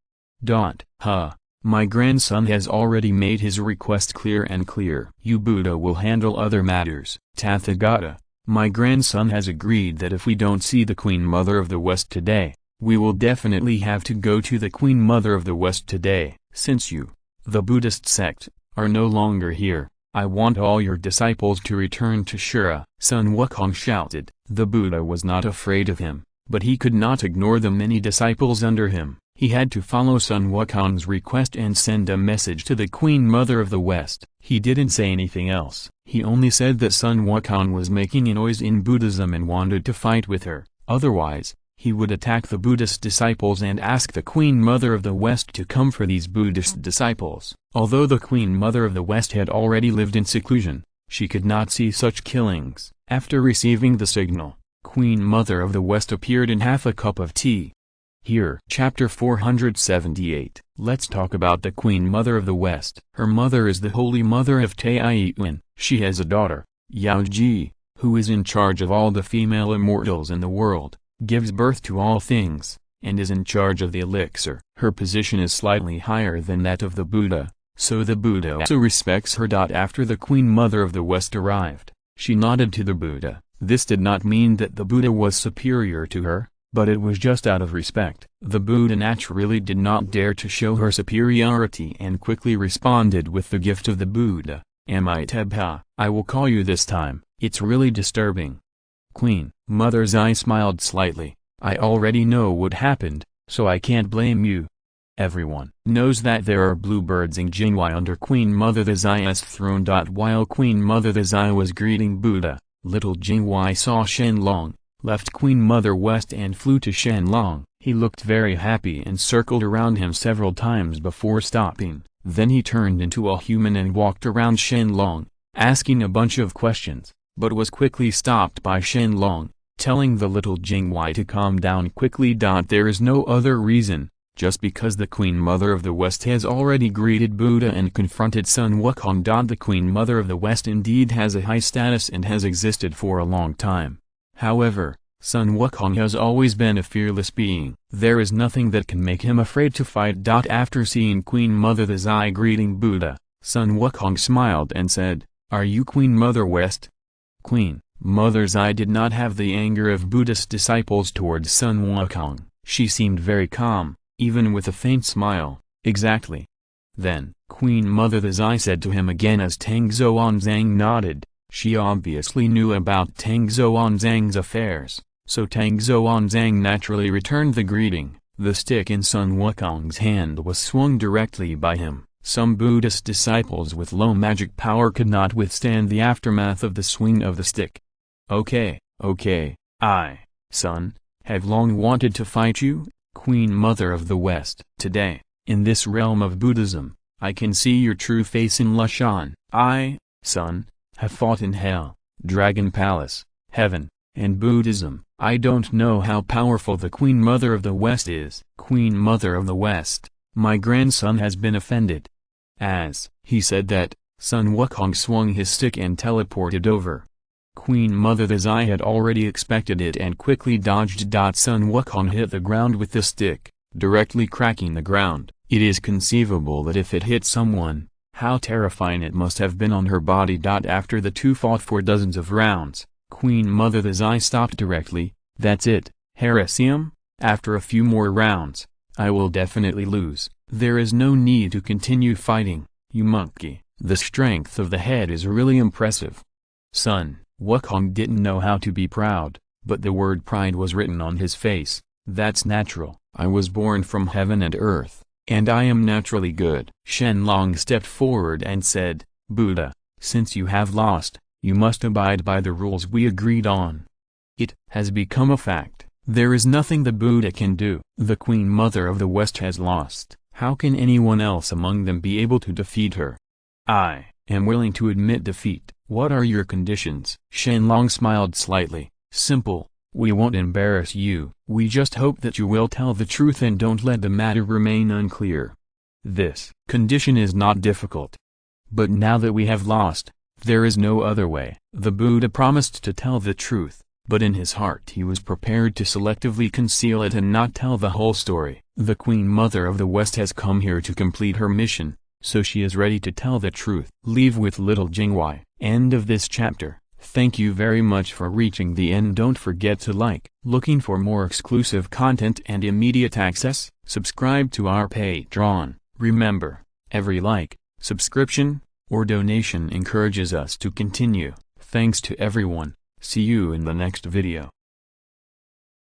My grandson has already made his request clear and clear. You Buddha will handle other matters. Tathagata, my grandson has agreed that if we don't see the Queen Mother of the West today, We will definitely have to go to the Queen Mother of the West today, since you, the Buddhist sect, are no longer here. I want all your disciples to return to Shura. Sun Wukong shouted. The Buddha was not afraid of him, but he could not ignore the many disciples under him. He had to follow Sun Wukong's request and send a message to the Queen Mother of the West. He didn't say anything else. He only said that Sun Wukong was making a noise in Buddhism and wanted to fight with her. Otherwise, he would attack the Buddhist disciples and ask the Queen Mother of the West to come for these Buddhist disciples. Although the Queen Mother of the West had already lived in seclusion, she could not see such killings. After receiving the signal, Queen Mother of the West appeared in half a cup of tea. Here, Chapter 478. Let's talk about the Queen Mother of the West. Her mother is the Holy Mother of Taiyuan. She has a daughter, Yao Ji, who is in charge of all the female immortals in the world, gives birth to all things, and is in charge of the elixir. Her position is slightly higher than that of the Buddha, so the Buddha also respects her. After the Queen Mother of the West arrived, she nodded to the Buddha. This did not mean that the Buddha was superior to her, but it was just out of respect. The Buddha naturally did not dare to show her superiority and quickly responded with the gift of the Buddha. Amitabha, I will call you this time. It's really disturbing. Queen Mother's eye smiled slightly. I already know what happened, so I can't blame you. Everyone knows that there are bluebirds in Jingwei under Queen Mother the Zai's throne. While Queen Mother the Zai was greeting Buddha, little Jingwei saw Shen Long, left Queen Mother West and flew to Shen Long. He looked very happy and circled around him several times before stopping. Then he turned into a human and walked around Shen Long, asking a bunch of questions, but was quickly stopped by Shen Long, telling the little Jingwei to calm down quickly. There is no other reason, just because the Queen Mother of the West has already greeted Buddha and confronted Sun Wukong. The Queen Mother of the West indeed has a high status and has existed for a long time. However, Sun Wukong has always been a fearless being. There is nothing that can make him afraid to fight. After seeing Queen Mother the Zai greeting Buddha, Sun Wukong smiled and said, Are you Queen Mother West? Queen Mother Zai did not have the anger of Buddhist disciples towards Sun Wukong. She seemed very calm, even with a faint smile. Exactly. Then, Queen Mother the Zai said to him again as Tang Xuanzang nodded. She obviously knew about Tang Xuanzang's affairs, so Tang Xuanzang naturally returned the greeting. The stick in Sun Wukong's hand was swung directly by him. Some Buddhist disciples with low magic power could not withstand the aftermath of the swing of the stick. Okay, I, son, have long wanted to fight you, Queen Mother of the West. Today, in this realm of Buddhism, I can see your true face in Lushan. I, son, have fought in Hell, Dragon Palace, Heaven, and Buddhism. I don't know how powerful the Queen Mother of the West is. Queen Mother of the West, my grandson has been offended. As he said that, Sun Wukong swung his stick and teleported over. Queen Mother the Zai had already expected it and quickly dodged. Sun Wukong hit the ground with the stick, directly cracking the ground. It is conceivable that if it hit someone, how terrifying it must have been on her body. After the two fought for dozens of rounds, Queen Mother the Zai stopped directly. That's it, Heresium, after a few more rounds, I will definitely lose. There is no need to continue fighting, you monkey. The strength of the head is really impressive. Sun Wukong didn't know how to be proud, but the word pride was written on his face. That's natural. I was born from heaven and earth, and I am naturally good. Shen Long stepped forward and said, Buddha, since you have lost, you must abide by the rules we agreed on. It has become a fact. There is nothing the Buddha can do. The Queen Mother of the West has lost. How can anyone else among them be able to defeat her? I am willing to admit defeat. What are your conditions? Shen Long smiled slightly. Simple. We won't embarrass you. We just hope that you will tell the truth and don't let the matter remain unclear. This condition is not difficult. But now that we have lost, there is no other way. The Buddha promised to tell the truth, but in his heart he was prepared to selectively conceal it and not tell the whole story. The Queen Mother of the West has come here to complete her mission, so she is ready to tell the truth. Leave with little Jingwei. End of this chapter. Thank you very much for reaching the end. Don't forget to like. Looking for more exclusive content and immediate access? Subscribe to our Patreon. Remember, every like, subscription, or donation encourages us to continue. Thanks to everyone. See you in the next video.